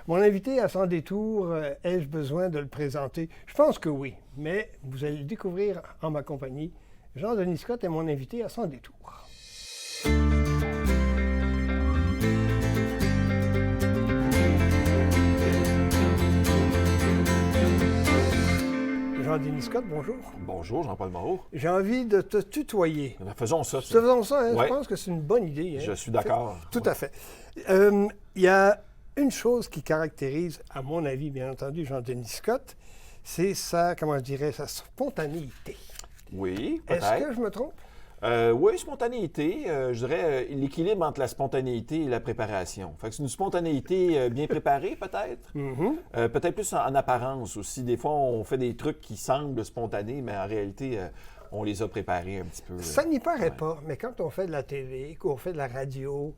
Mon invité à Sans détour, ai-je besoin de le présenter? Je pense que oui, mais vous allez le découvrir en ma compagnie. Jean-Denis Scott est mon invité à Sans détour. Jean-Denis Scott, bonjour. Bonjour, Jean-Paul Moreau. J'ai envie de te tutoyer. Faisons ça. Faisons ça, hein? Ouais. Je pense que c'est une bonne idée. Hein? Je suis d'accord. Tout à fait. Il y a une chose qui caractérise, à mon avis, bien entendu, Jean-Denis Scott, c'est sa, comment je dirais, sa spontanéité. Oui, peut-être. Est-ce que je me trompe? Oui, spontanéité. Je dirais l'équilibre entre la spontanéité et la préparation. Fait que c'est une spontanéité bien préparée, peut-être. Peut-être plus en apparence aussi. Des fois, on fait des trucs qui semblent spontanés, mais en réalité, on les a préparés un petit peu. Ça n'y paraît pas, mais quand on fait de la TV, qu'on fait de la radio,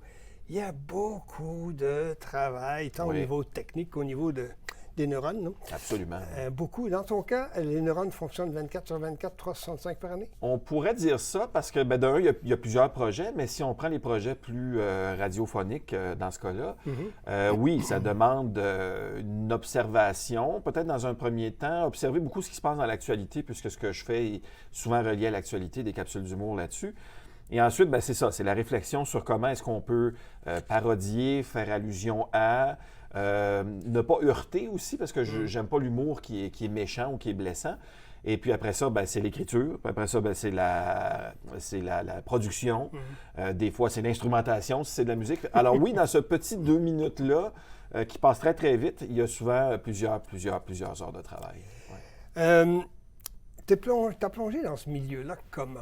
il y a beaucoup de travail, tant au niveau technique qu'au niveau des neurones, non? Absolument. Beaucoup. Dans ton cas, les neurones fonctionnent 24 sur 24, 365 par année? On pourrait dire ça parce que, d'un, il y a plusieurs projets, mais si on prend les projets plus radiophoniques dans ce cas-là, oui, ça demande une observation, peut-être dans un premier temps, observer beaucoup ce qui se passe dans l'actualité, puisque ce que je fais est souvent relié à l'actualité, des capsules d'humour là-dessus. Et ensuite, c'est ça, c'est la réflexion sur comment est-ce qu'on peut parodier, faire allusion à, ne pas heurter aussi, parce que j'aime pas l'humour qui est méchant ou qui est blessant. Et puis après ça, c'est l'écriture. Puis après ça, c'est la production. Des fois, c'est l'instrumentation, si c'est de la musique. Alors oui, dans ce petit 2 minutes-là, qui passe très, très vite, il y a souvent plusieurs heures de travail. Ouais. T'as plongé dans ce milieu-là comment?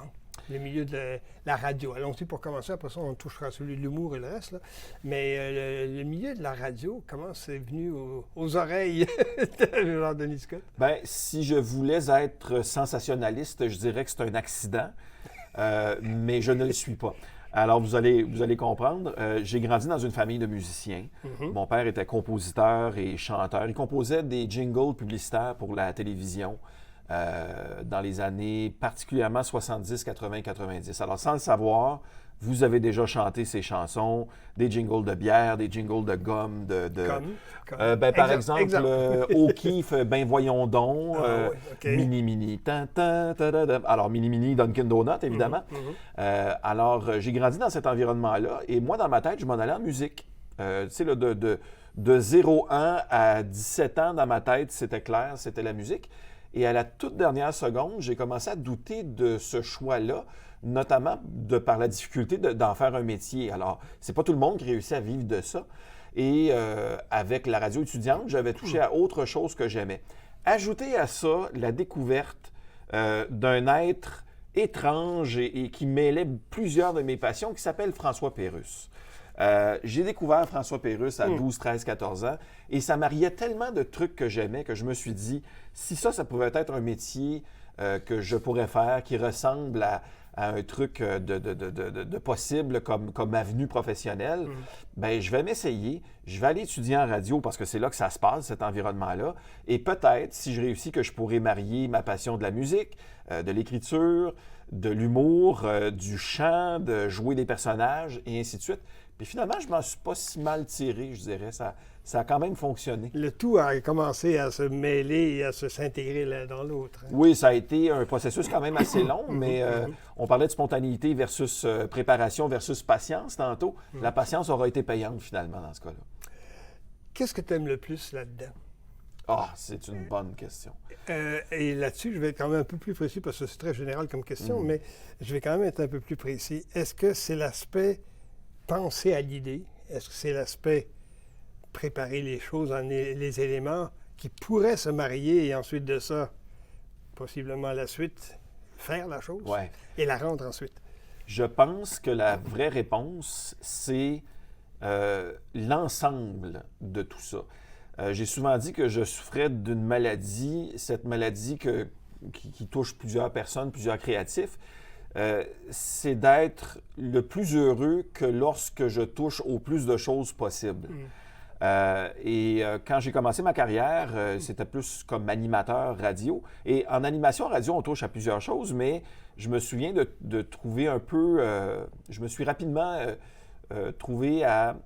Le milieu de la radio. Allons-y pour commencer, après ça, on touchera celui de l'humour et le reste. Là. Mais le milieu de la radio, comment c'est venu aux oreilles de Jean-Denis Scott? Bien, si je voulais être sensationnaliste, je dirais que c'est un accident, mais je ne le suis pas. Alors, vous allez comprendre. J'ai grandi dans une famille de musiciens. Mon père était compositeur et chanteur. Il composait des jingles publicitaires pour la télévision. Dans les années particulièrement 70, 80, 90. Alors, sans le savoir, vous avez déjà chanté ces chansons, des jingles de bière, des jingles de gomme, par exemple, O'Keeffe, Ben voyons donc, Mini Mini, alors Mini Mini, Dunkin' Donut, évidemment. Alors, j'ai grandi dans cet environnement-là, et moi, dans ma tête, je m'en allais en musique. Tu sais, de 0-1 à 17 ans, dans ma tête, c'était clair, c'était la musique. Et à la toute dernière seconde, j'ai commencé à douter de ce choix-là, notamment par la difficulté d'en faire un métier. Alors, c'est pas tout le monde qui réussit à vivre de ça. Et avec la radio étudiante, j'avais touché à autre chose que j'aimais. Ajouter à ça la découverte d'un être étrange et qui mêlait plusieurs de mes passions, qui s'appelle François Pérusse. J'ai découvert François Pérusse à 12, 13, 14 ans et ça mariait tellement de trucs que j'aimais que je me suis dit, si ça pouvait être un métier que je pourrais faire qui ressemble à un truc de possible comme avenue professionnelle, je vais m'essayer, je vais aller étudier en radio parce que c'est là que ça se passe, cet environnement-là. Et peut-être, si je réussis, que je pourrais marier ma passion de la musique, de l'écriture, de l'humour, du chant, de jouer des personnages et ainsi de suite. Puis finalement, je m'en suis pas si mal tiré, je dirais. Ça a quand même fonctionné. Le tout a commencé à se mêler et à s'intégrer l'un dans l'autre. Hein? Oui, ça a été un processus quand même assez long, mais on parlait de spontanéité versus préparation versus patience tantôt. La patience aura été payante finalement dans ce cas-là. Qu'est-ce que tu aimes le plus là-dedans? Ah, c'est une bonne question. Et là-dessus, je vais être quand même un peu plus précis parce que c'est très général comme question, mais je vais quand même être un peu plus précis. Est-ce que c'est l'aspect penser à l'idée? Est-ce que c'est l'aspect préparer les choses, les éléments qui pourraient se marier et ensuite de ça, possiblement à la suite, faire la chose et la rendre ensuite? Je pense que la vraie réponse, c'est l'ensemble de tout ça. J'ai souvent dit que je souffrais d'une maladie, cette maladie qui touche plusieurs personnes, plusieurs créatifs. C'est d'être le plus heureux que lorsque je touche au plus de choses possibles. Quand j'ai commencé ma carrière, c'était plus comme animateur radio. Et en animation radio, on touche à plusieurs choses, mais je me souviens de trouver un peu... je me suis rapidement trouvé à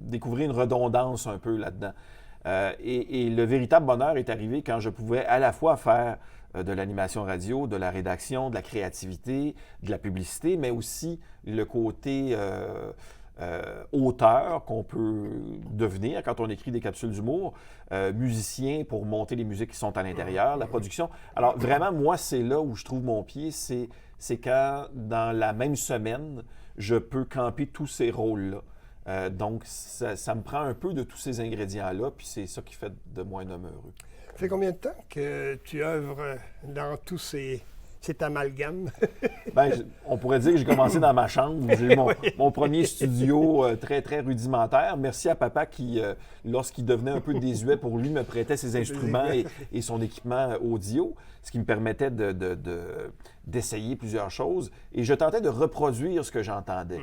découvrir une redondance un peu là-dedans. Et le véritable bonheur est arrivé quand je pouvais à la fois faire de l'animation radio, de la rédaction, de la créativité, de la publicité, mais aussi le côté auteur qu'on peut devenir quand on écrit des capsules d'humour, musicien pour monter les musiques qui sont à l'intérieur, la production. Alors vraiment, moi, c'est là où je trouve mon pied, c'est quand dans la même semaine, je peux camper tous ces rôles-là. Donc, ça me prend un peu de tous ces ingrédients-là, puis c'est ça qui fait de moi un homme heureux. Ça fait combien de temps que tu œuvres dans tous cet amalgame? Bien, on pourrait dire que j'ai commencé dans ma chambre. J'ai eu mon premier studio très, très rudimentaire. Merci à papa qui, lorsqu'il devenait un peu désuet pour lui, me prêtait ses instruments et son équipement audio, ce qui me permettait d'essayer plusieurs choses. Et je tentais de reproduire ce que j'entendais.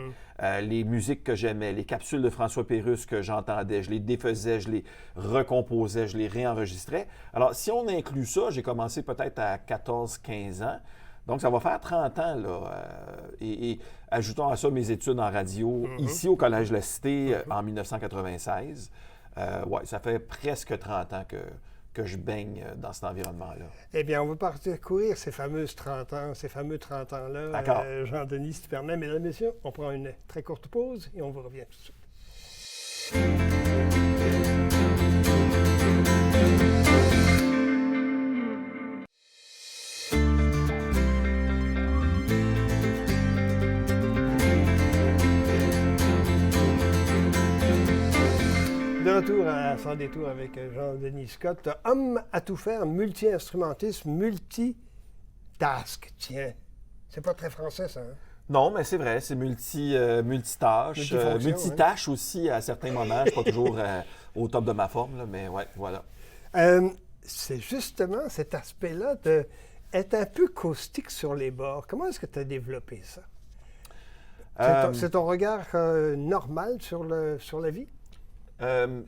Les musiques que j'aimais, les capsules de François Pérusse que j'entendais, je les défaisais, je les recomposais, je les réenregistrais. Alors, si on inclut ça, j'ai commencé peut-être à 14-15 ans. Donc, ça va faire 30 ans, là. Et ajoutons à ça mes études en radio, ici au Collège de la Cité, en 1996. Ouais, ça fait presque 30 ans que je baigne dans cet environnement-là. Eh bien, on va parcourir ces fameux 30 ans-là. D'accord. Jean-Denis, si tu permets, mesdames et messieurs, on prend une très courte pause et on vous revient tout de suite. De retour à Sans détour avec Jean-Denis Scott, homme à tout faire, multi-instrumentiste, multitask. Tiens, c'est pas très français ça, hein? Non, mais c'est vrai, c'est multitâche, multitâche aussi à certains moments. Je ne suis pas toujours au top de ma forme, là, mais ouais, voilà. C'est justement cet aspect-là d'être un peu caustique sur les bords. Comment est-ce que tu as développé ça? C'est ton regard normal sur la vie?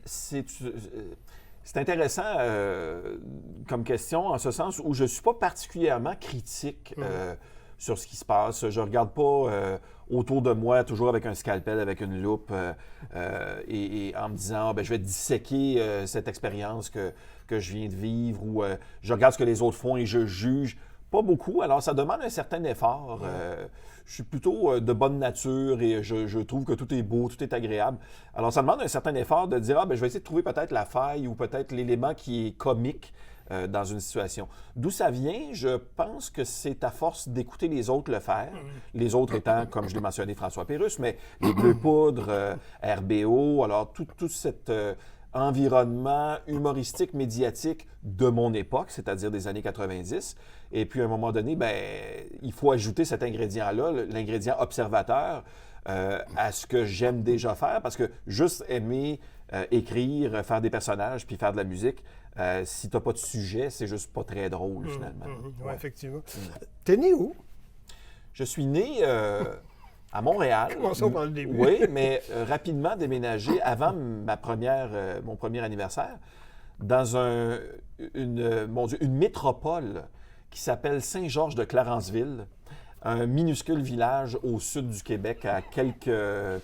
C'est intéressant comme question, en ce sens où je ne suis pas particulièrement critique sur ce qui se passe. Je ne regarde pas autour de moi, toujours avec un scalpel, avec une loupe, et en me disant je vais disséquer cette expérience que je viens de vivre, ou je regarde ce que les autres font et je juge. Pas beaucoup. Alors, ça demande un certain effort. Je suis plutôt de bonne nature et je trouve que tout est beau, tout est agréable. Alors, ça demande un certain effort de dire, je vais essayer de trouver peut-être la faille ou peut-être l'élément qui est comique dans une situation. D'où ça vient? Je pense que c'est à force d'écouter les autres le faire. Les autres étant, comme je l'ai mentionné, François Pérusse, mais les Bleu Poudre, RBO, alors tout cet environnement humoristique, médiatique de mon époque, c'est-à-dire des années 90. Et puis, à un moment donné, il faut ajouter cet ingrédient-là, l'ingrédient observateur, à ce que j'aime déjà faire, parce que juste aimer écrire, faire des personnages, puis faire de la musique, si tu n'as pas de sujet, c'est juste pas très drôle, finalement. Oui, effectivement. T'es né où? Je suis né à Montréal. Commençons par le début. Oui, mais rapidement déménagé avant mon premier anniversaire dans une métropole qui s'appelle Saint-Georges-de-Clarenceville, un minuscule village au sud du Québec, à quelques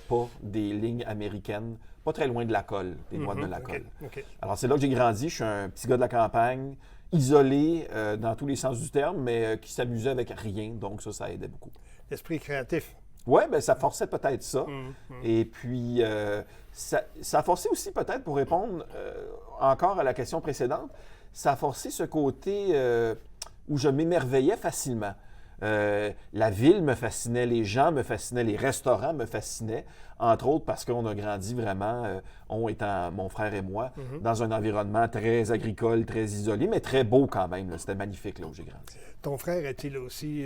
pas des lignes américaines, pas très loin de la Colle, des douanes de la Colle. Okay. Alors, c'est là que j'ai grandi. Je suis un petit gars de la campagne, isolé dans tous les sens du terme, mais qui s'amusait avec rien. Donc, ça aidait beaucoup. L'esprit créatif. Oui, ça forçait peut-être ça. Et puis, ça forçait aussi peut-être, pour répondre encore à la question précédente, ça a forcé ce côté où je m'émerveillais facilement. La ville me fascinait, les gens me fascinaient, les restaurants me fascinaient, entre autres parce qu'on a grandi vraiment, on étant mon frère et moi, dans un environnement très agricole, très isolé, mais très beau quand même. C'était magnifique là où j'ai grandi. Ton frère est-il aussi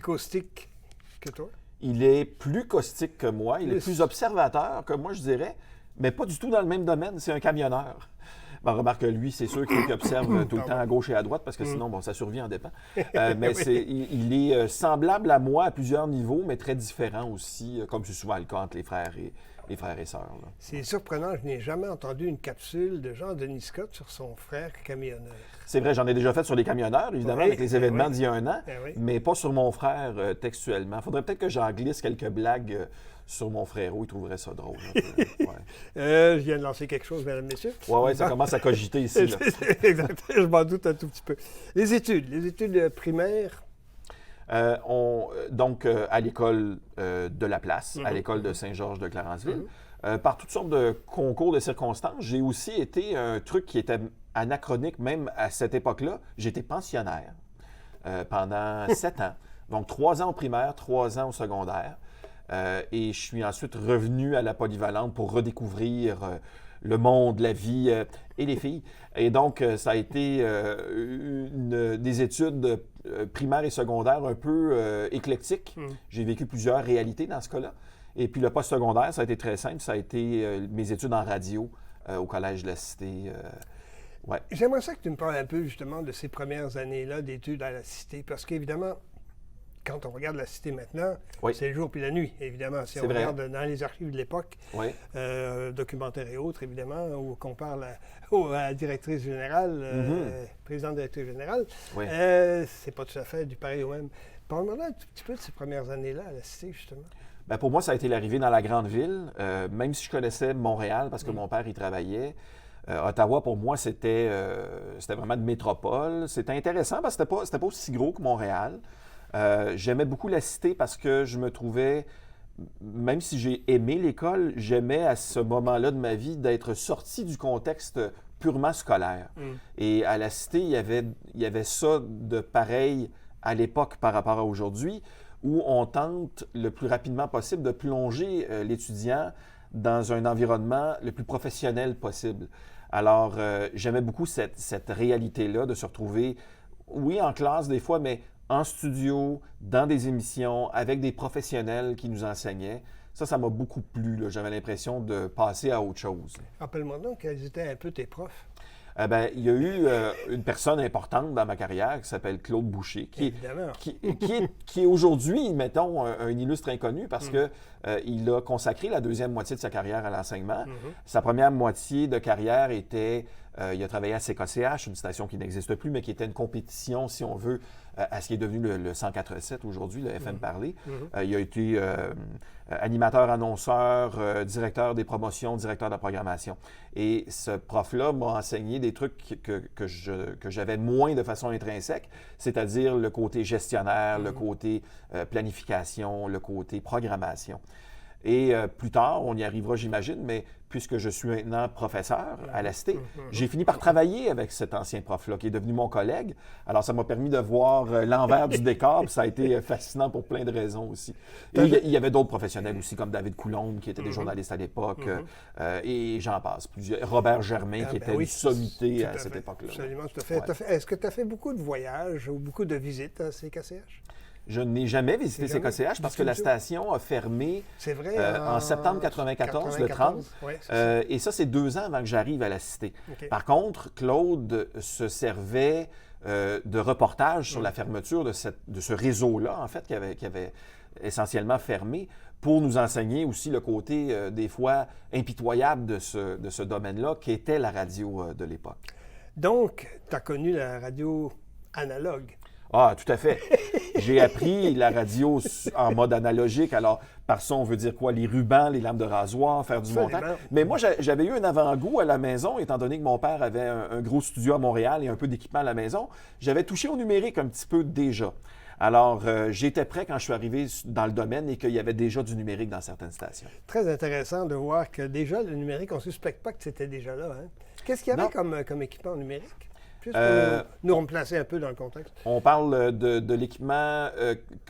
caustique que toi? Il est plus caustique que moi, il est plus observateur que moi, je dirais, mais pas du tout dans le même domaine, c'est un camionneur. Remarque, lui, c'est sûr qu'il observe tout le temps à gauche et à droite, parce que sinon, sa survie en dépend. Mais il est semblable à moi à plusieurs niveaux, mais très différent aussi, comme c'est souvent le cas entre les frères et sœurs. Là. C'est surprenant, je n'ai jamais entendu une capsule de Jean-Denis Scott sur son frère camionneur. C'est vrai, j'en ai déjà fait sur les camionneurs, évidemment, avec les événements d'il y a un an, mais pas sur mon frère textuellement. Il faudrait peut-être que j'en glisse quelques blagues sur mon frérot, il trouverait ça drôle. Un peu. Ouais. Je viens de lancer quelque chose, mesdames et messieurs. Oui, ça commence à cogiter ici. Là. Exact, je m'en doute un tout petit peu. Les études primaires. Donc, à l'école de la place, à l'école de Saint-Georges de Clarenceville, par toutes sortes de concours de circonstances, j'ai aussi été un truc qui était anachronique même à cette époque-là. J'étais pensionnaire pendant 7 ans. Donc, 3 ans au primaire, 3 ans au secondaire. Et je suis ensuite revenu à la polyvalente pour redécouvrir le monde, la vie et les filles. Et donc, ça a été des études primaires et secondaires un peu éclectiques. J'ai vécu plusieurs réalités dans ce cas-là. Et puis, le post-secondaire, ça a été très simple. Ça a été mes études en radio au Collège de la Cité. Ouais. J'aimerais ça que tu me parles un peu, justement, de ces premières années-là d'études à la Cité. Parce qu'évidemment, quand on regarde la Cité maintenant, c'est le jour puis la nuit, évidemment. Si on regarde dans les archives de l'époque, documentaires et autres, évidemment, où on parle à la directrice générale, présidente directrice générale, c'est pas tout à fait du pareil au même. Parle-moi un tout petit peu de ces premières années-là à la Cité, justement. Bien, pour moi, ça a été l'arrivée dans la grande ville, même si je connaissais Montréal parce que mon père y travaillait. Ottawa, pour moi, c'était vraiment de métropole. C'était intéressant parce que c'était pas aussi gros que Montréal. J'aimais beaucoup la Cité parce que je me trouvais, même si j'ai aimé l'école, j'aimais à ce moment-là de ma vie d'être sorti du contexte purement scolaire. Et à la Cité, il y avait ça de pareil à l'époque par rapport à aujourd'hui, où on tente le plus rapidement possible de plonger l'étudiant dans un environnement le plus professionnel possible. Alors, j'aimais beaucoup cette réalité-là de se retrouver, oui, en classe des fois, mais en studio, dans des émissions, avec des professionnels qui nous enseignaient. Ça m'a beaucoup plu. Là. J'avais l'impression de passer à autre chose. Rappelle-moi donc quels étaient un peu tes profs. Il y a eu une personne importante dans ma carrière qui s'appelle Claude Boucher, qui est aujourd'hui, mettons, un illustre inconnu parce que il a consacré la deuxième moitié de sa carrière à l'enseignement. Sa première moitié de carrière était... il a travaillé à CKCH, une station qui n'existe plus, mais qui était une compétition, si on veut, à ce qui est devenu le 104.7 aujourd'hui, le FM Parler. Il a été animateur, annonceur, directeur des promotions, directeur de la programmation. Et ce prof-là m'a enseigné des trucs que j'avais moins de façon intrinsèque, c'est-à-dire le côté gestionnaire, le côté planification, le côté programmation. Et plus tard, on y arrivera, j'imagine, mais puisque je suis maintenant professeur à la Cité, j'ai fini par travailler avec cet ancien prof-là, qui est devenu mon collègue. Alors, ça m'a permis de voir l'envers du décor, puis ça a été fascinant pour plein de raisons aussi. Et il y avait d'autres professionnels aussi, comme David Coulombe, qui était des journalistes à l'époque, et j'en passe. Robert Germain, qui était une sommité à cette époque-là. Absolument, tout à fait. Ouais. Est-ce que tu as fait beaucoup de voyages ou beaucoup de visites à CKCH? Je n'ai jamais visité CKCH parce que la station a fermé en septembre 1994, le 30. Et ça, c'est 2 ans avant que j'arrive à la Cité. Par contre, Claude se servait de reportages sur la fermeture de ce réseau-là, en fait, qui avait essentiellement fermé, pour nous enseigner aussi le côté, des fois, impitoyable de ce domaine-là, qui était la radio de l'époque. Donc, tu as connu la radio analogue. Ah, tout à fait. J'ai appris la radio en mode analogique. Alors, par ça, on veut dire quoi? Les rubans, les lames de rasoir, faire du montage. Mais moi, j'avais eu un avant-goût à la maison, étant donné que mon père avait un gros studio à Montréal et un peu d'équipement à la maison. J'avais touché au numérique un petit peu déjà. Alors, j'étais prêt quand je suis arrivé dans le domaine et qu'il y avait déjà du numérique dans certaines stations. Très intéressant de voir que déjà, le numérique, on ne suspecte pas que c'était déjà là. Hein? Qu'est-ce qu'il y avait comme équipement numérique? Juste pour nous replacer un peu dans le contexte. On parle de l'équipement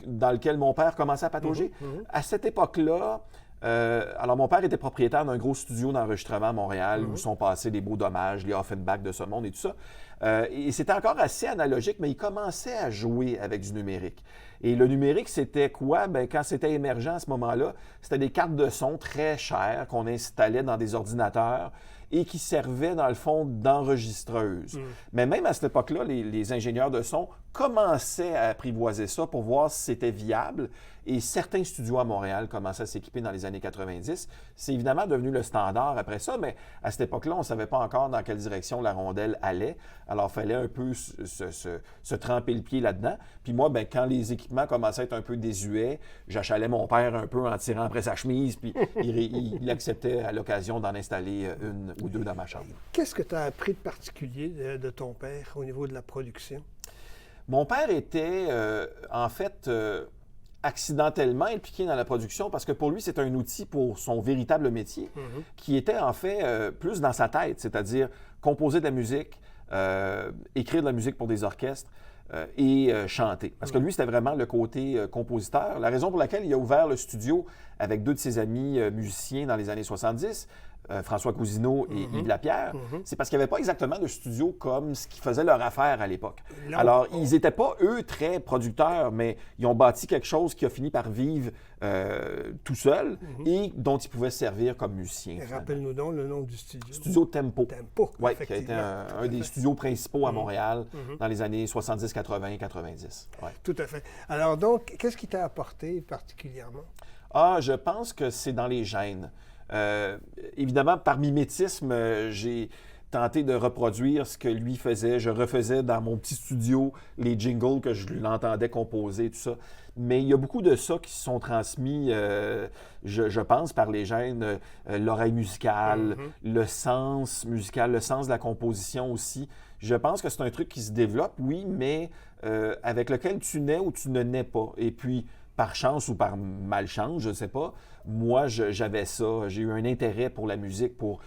dans lequel mon père commençait à patauger. À cette époque-là, alors mon père était propriétaire d'un gros studio d'enregistrement à Montréal où sont passés les Beaux Dommages, les Offenbach de ce monde et tout ça. Et c'était encore assez analogique, mais il commençait à jouer avec du numérique. Et le numérique, c'était quoi? Bien, quand c'était émergent à ce moment-là, c'était des cartes de son très chères qu'on installait dans des ordinateurs et qui servaient, dans le fond, d'enregistreuses. Mais même à cette époque-là, les ingénieurs de son commençaient à apprivoiser ça pour voir si c'était viable. Et certains studios à Montréal commençaient à s'équiper dans les années 90. C'est évidemment devenu le standard après ça, mais à cette époque-là, on ne savait pas encore dans quelle direction la rondelle allait. Alors, il fallait un peu se tremper le pied là-dedans. Puis moi, ben, quand les équipements commençaient à être un peu désuets, j'achalais mon père un peu en tirant après sa chemise, puis il acceptait à l'occasion d'en installer une ou deux dans ma chambre. Qu'est-ce que tu as appris de particulier de ton père au niveau de la production? Mon père était, en fait, accidentellement impliqué dans la production parce que pour lui, c'est un outil pour son véritable métier qui était en fait plus dans sa tête, c'est-à-dire composer de la musique, écrire de la musique pour des orchestres et chanter. Parce que lui, c'était vraiment le côté compositeur. La raison pour laquelle il a ouvert le studio avec deux de ses amis musiciens dans les années 70, François Cousineau et Yves Lapierre, c'est parce qu'il n'y avait pas exactement de studio comme ce qui faisait leur affaire à l'époque. Alors, ils n'étaient pas, eux, très producteurs, mais ils ont bâti quelque chose qui a fini par vivre tout seul et dont ils pouvaient servir comme musiciens. Rappelle-nous donc le nom du studio. Studio Tempo. Tempo, oui, qui a été un des studios principaux à Montréal dans les années 70, 80, 90. Ouais. Tout à fait. Alors donc, qu'est-ce qui t'a apporté particulièrement? Ah, je pense que c'est dans les gènes. Évidemment, par mimétisme, j'ai tenté de reproduire ce que lui faisait. Je refaisais dans mon petit studio les jingles que je l'entendais composer, tout ça. Mais il y a beaucoup de ça qui se sont transmis, je pense, par les gènes, l'oreille musicale, le sens musical, le sens de la composition aussi. Je pense que c'est un truc qui se développe, oui, mais avec lequel tu nais ou tu ne nais pas. Et puis, par chance ou par malchance, je ne sais pas, moi, j'avais ça. J'ai eu un intérêt pour la musique, pour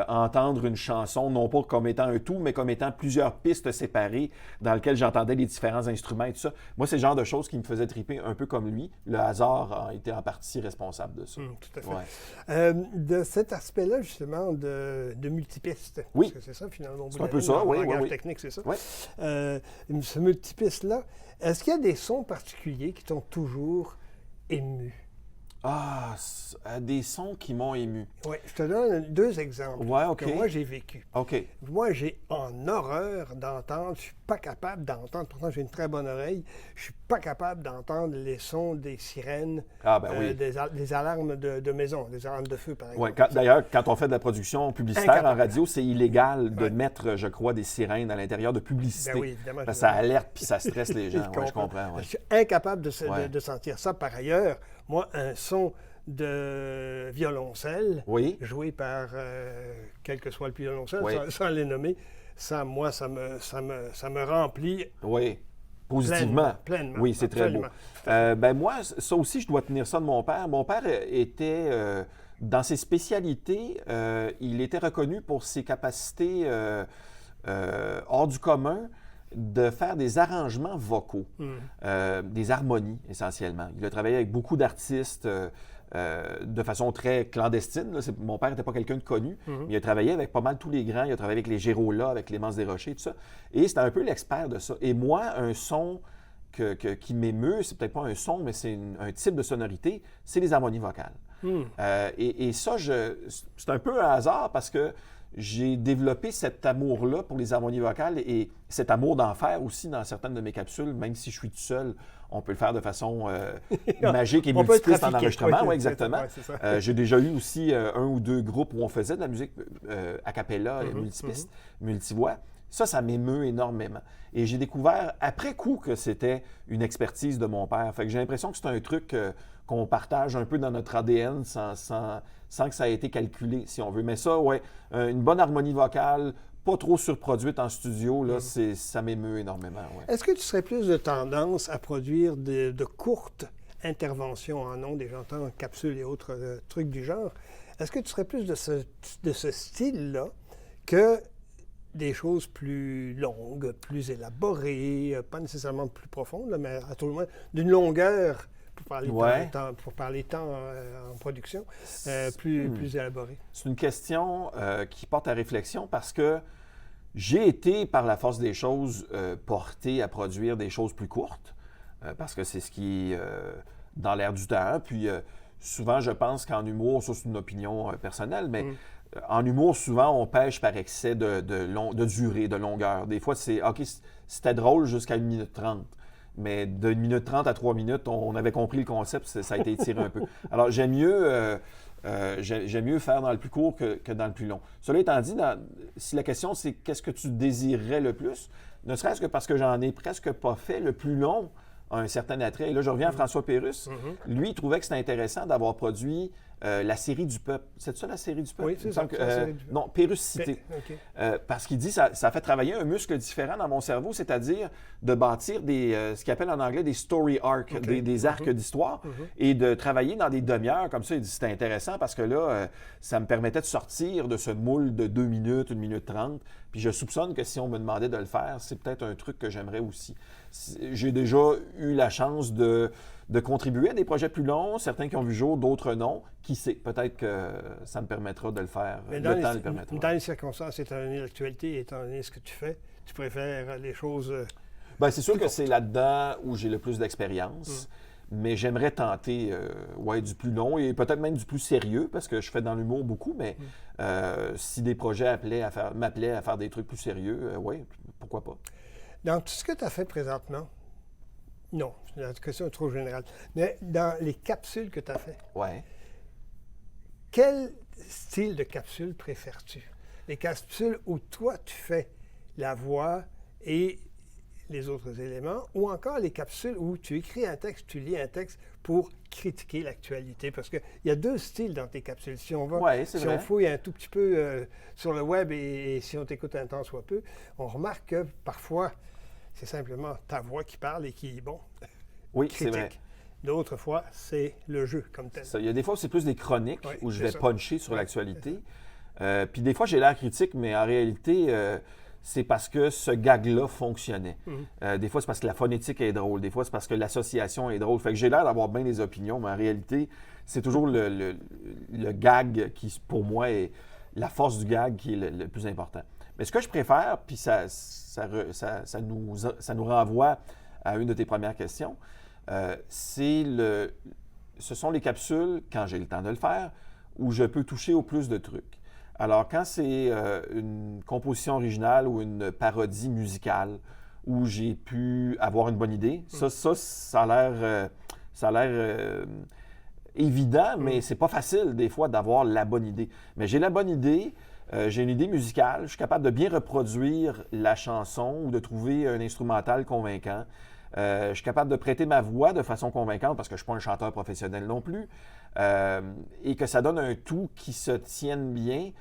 entendre une chanson, non pas comme étant un tout, mais comme étant plusieurs pistes séparées dans lesquelles j'entendais les différents instruments et tout ça. Moi, c'est le genre de choses qui me faisaient triper un peu comme lui. Le hasard a été en partie responsable de ça. Tout à fait. Ouais. De cet aspect-là, justement, de multipiste. Oui. Parce que c'est ça, finalement. C'est un peu ça, oui. Le technique, c'est ça. Oui. Ce multipiste-là, est-ce qu'il y a des sons particuliers qui t'ont toujours ému? Ah, des sons qui m'ont ému. Oui, je te donne deux exemples que moi j'ai vécu. OK. Moi, j'ai en horreur d'entendre, je suis pas capable d'entendre, pourtant j'ai une très bonne oreille, je suis pas capable d'entendre les sons des sirènes, des alarmes de maison, des alarmes de feu, par exemple. Oui, d'ailleurs, quand on fait de la production publicitaire en radio, c'est illégal de mettre, je crois, des sirènes à l'intérieur de publicité. Ben oui, évidemment. Parce que ça alerte puis ça stresse les gens. Je comprends. Ouais. Je suis incapable de sentir ça. Par ailleurs, moi, un son de violoncelle, joué par quel que soit le violoncelle, sans les nommer, ça, moi, ça me remplit. Oui, positivement. Pleinement. Oui, c'est très beau. Ben moi, ça aussi, je dois tenir ça de mon père. Mon père était, dans ses spécialités, il était reconnu pour ses capacités hors du commun de faire des arrangements vocaux, des harmonies essentiellement. Il a travaillé avec beaucoup d'artistes de façon très clandestine. Là. Mon père n'était pas quelqu'un de connu, mais il a travaillé avec pas mal tous les grands. Il a travaillé avec les Gérola, avec Clémence Desrochers, tout ça. Et c'était un peu l'expert de ça. Et moi, un son qui m'émeut, c'est peut-être pas un son, mais c'est un type de sonorité, c'est les harmonies vocales. Et ça, c'est un peu un hasard parce que j'ai développé cet amour-là pour les harmonies vocales et cet amour d'en faire aussi dans certaines de mes capsules, même si je suis tout seul, on peut le faire de façon magique et multipiste en enregistrement. Oui, exactement. J'ai déjà eu aussi un ou deux groupes où on faisait de la musique a cappella, multipiste, multivoix. Ça m'émeut énormément. Et j'ai découvert après coup que c'était une expertise de mon père. Fait que j'ai l'impression que c'est un truc qu'on partage un peu dans notre ADN sans que ça ait été calculé, si on veut. Mais ça, une bonne harmonie vocale, pas trop surproduite en studio, là, ça m'émeut énormément. Ouais. Est-ce que tu serais plus de tendance à produire de courtes interventions en ondes, et j'entends capsules et autres trucs du genre? Est-ce que tu serais plus de ce style-là que des choses plus longues, plus élaborées, pas nécessairement plus profondes, là, mais à tout le moins d'une longueur, pour parler temps en production, plus élaborée? C'est une question qui porte à réflexion parce que j'ai été, par la force des choses, porté à produire des choses plus courtes, parce que c'est ce qui est dans l'air du temps. Puis souvent, je pense qu'en humour, ça c'est une opinion personnelle, mais en humour, souvent, on pêche par excès de durée, de longueur. Des fois, c'était drôle jusqu'à 1 minute 30. Mais de 1 minute 30 à 3 minutes, on avait compris le concept, ça a été étiré un peu. Alors, j'aime mieux J'aime mieux faire dans le plus court que dans le plus long. Cela étant dit, si la question c'est qu'est-ce que tu désirerais le plus, ne serait-ce que parce que j'en ai presque pas fait, le plus long a un certain attrait. Et là, je reviens à François Pérusse. Lui, il trouvait que c'était intéressant d'avoir produit la série du peuple. C'est ça, la série du peuple? Oui, c'est ça. Non, Pérusse Cité. Parce qu'il dit que ça fait travailler un muscle différent dans mon cerveau, c'est-à-dire de bâtir ce qu'il appelle en anglais des story arcs, des arcs d'histoire, et de travailler dans des demi-heures comme ça. Il dit c'était intéressant parce que là, ça me permettait de sortir de ce moule de 2 minutes, 1 minute 30. Puis je soupçonne que si on me demandait de le faire, c'est peut-être un truc que j'aimerais aussi. J'ai déjà eu la chance de contribuer à des projets plus longs, certains qui ont vu jour, d'autres non. Qui sait, peut-être que ça me permettra de le faire. Mais le temps le permettra. Dans les circonstances, étant donné l'actualité, étant donné ce que tu fais, tu préfères les choses... Bien, c'est sûr que c'est là-dedans où j'ai le plus d'expérience, mais j'aimerais tenter du plus long et peut-être même du plus sérieux, parce que je fais dans l'humour beaucoup, mais si des projets m'appelaient à faire des trucs plus sérieux, oui, pourquoi pas. Dans tout ce que tu as fait présentement, non, la question est trop générale, mais dans les capsules que tu as fait, quel style de capsule préfères-tu? Les capsules où toi, tu fais la voix et les autres éléments, ou encore les capsules où tu écris un texte, tu lis un texte pour critiquer l'actualité? Parce qu'il y a 2 styles dans tes capsules. Si on on fouille un tout petit peu sur le web et si on t'écoute un temps soit peu, on remarque que parfois, c'est simplement ta voix qui parle et qui, oui, critique. C'est vrai. D'autres fois, c'est le jeu comme tel. Il y a des fois, c'est plus des chroniques où je vais puncher sur l'actualité. Puis des fois, j'ai l'air critique, mais en réalité, c'est parce que ce gag-là fonctionnait. Des fois, c'est parce que la phonétique est drôle. Des fois, c'est parce que l'association est drôle. Fait que j'ai l'air d'avoir bien des opinions, mais en réalité, c'est toujours le gag qui, pour moi, est la force du gag qui est le plus important. Mais ce que je préfère, puis ça nous renvoie à une de tes premières questions, ce sont les capsules, quand j'ai le temps de le faire, où je peux toucher au plus de trucs. Alors, quand c'est une composition originale ou une parodie musicale où j'ai pu avoir une bonne idée, ça a l'air évident, mais c'est pas facile des fois d'avoir la bonne idée. Mais j'ai la bonne idée, j'ai une idée musicale, je suis capable de bien reproduire la chanson ou de trouver un instrumental convaincant. Je suis capable de prêter ma voix de façon convaincante parce que je ne suis pas un chanteur professionnel non plus. Et que ça donne un tout qui se tienne bien.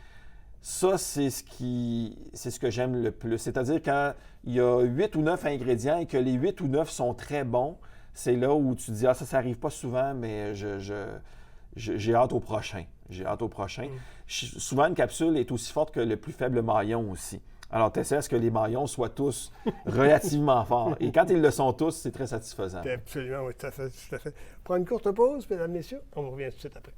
Ça, c'est ce que j'aime le plus. C'est-à-dire quand il y a 8 ou 9 ingrédients et que les 8 ou 9 sont très bons, c'est là où tu te dis « Ah, ça n'arrive pas souvent, mais j'ai hâte au prochain. » J'ai hâte au prochain. Souvent, une capsule est aussi forte que le plus faible maillon aussi. Alors, tu essaies à ce que les maillons soient tous relativement forts. Et quand ils le sont tous, c'est très satisfaisant. Absolument, oui, tout à fait. Tout à fait. Prends une courte pause, mesdames, messieurs. On revient tout de suite après.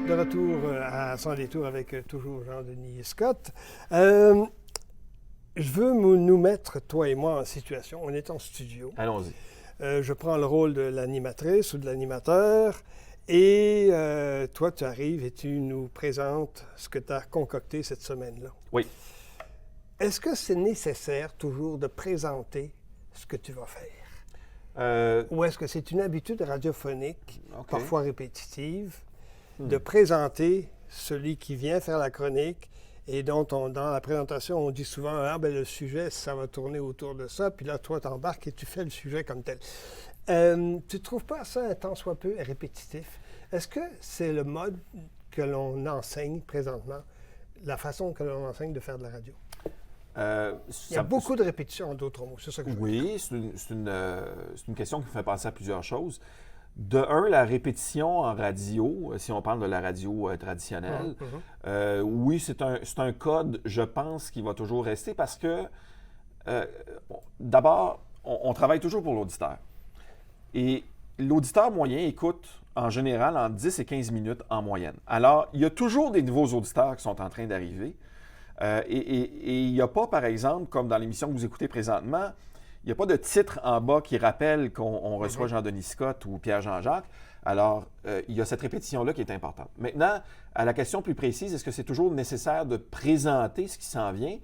De retour à Sans détour avec toujours Jean-Denis Scott. Je veux nous mettre, toi et moi, en situation. On est en studio. Allons-y. Je prends le rôle de l'animatrice ou de l'animateur et toi, tu arrives et tu nous présentes ce que tu as concocté cette semaine-là. Oui. Est-ce que c'est nécessaire toujours de présenter ce que tu vas faire? Ou est-ce que c'est une habitude radiophonique, parfois répétitive, de présenter celui qui vient faire la chronique et dont dans la présentation, on dit souvent « Ah, ben le sujet, ça va tourner autour de ça. » Puis là, toi, tu embarques et tu fais le sujet comme tel. Tu ne trouves pas ça un tant soit peu répétitif? Est-ce que c'est le mode que l'on enseigne présentement, la façon que l'on enseigne de faire de la radio? Il y a beaucoup de répétitions, en d'autres mots. C'est ça que je veux dire. Oui, c'est une question qui me fait penser à plusieurs choses. De un, la répétition en radio, si on parle de la radio traditionnelle, oui, c'est un code, je pense, qui va toujours rester parce que, d'abord, on travaille toujours pour l'auditeur. Et l'auditeur moyen écoute, en général, en 10 et 15 minutes en moyenne. Alors, il y a toujours des nouveaux auditeurs qui sont en train d'arriver. Et il n'y a pas, par exemple, comme dans l'émission que vous écoutez présentement, il n'y a pas de titre en bas qui rappelle qu'on reçoit Jean-Denis Scott ou Pierre Jean-Jacques. Alors, il y a cette répétition-là qui est importante. Maintenant, à la question plus précise, est-ce que c'est toujours nécessaire de présenter ce qui s'en vient?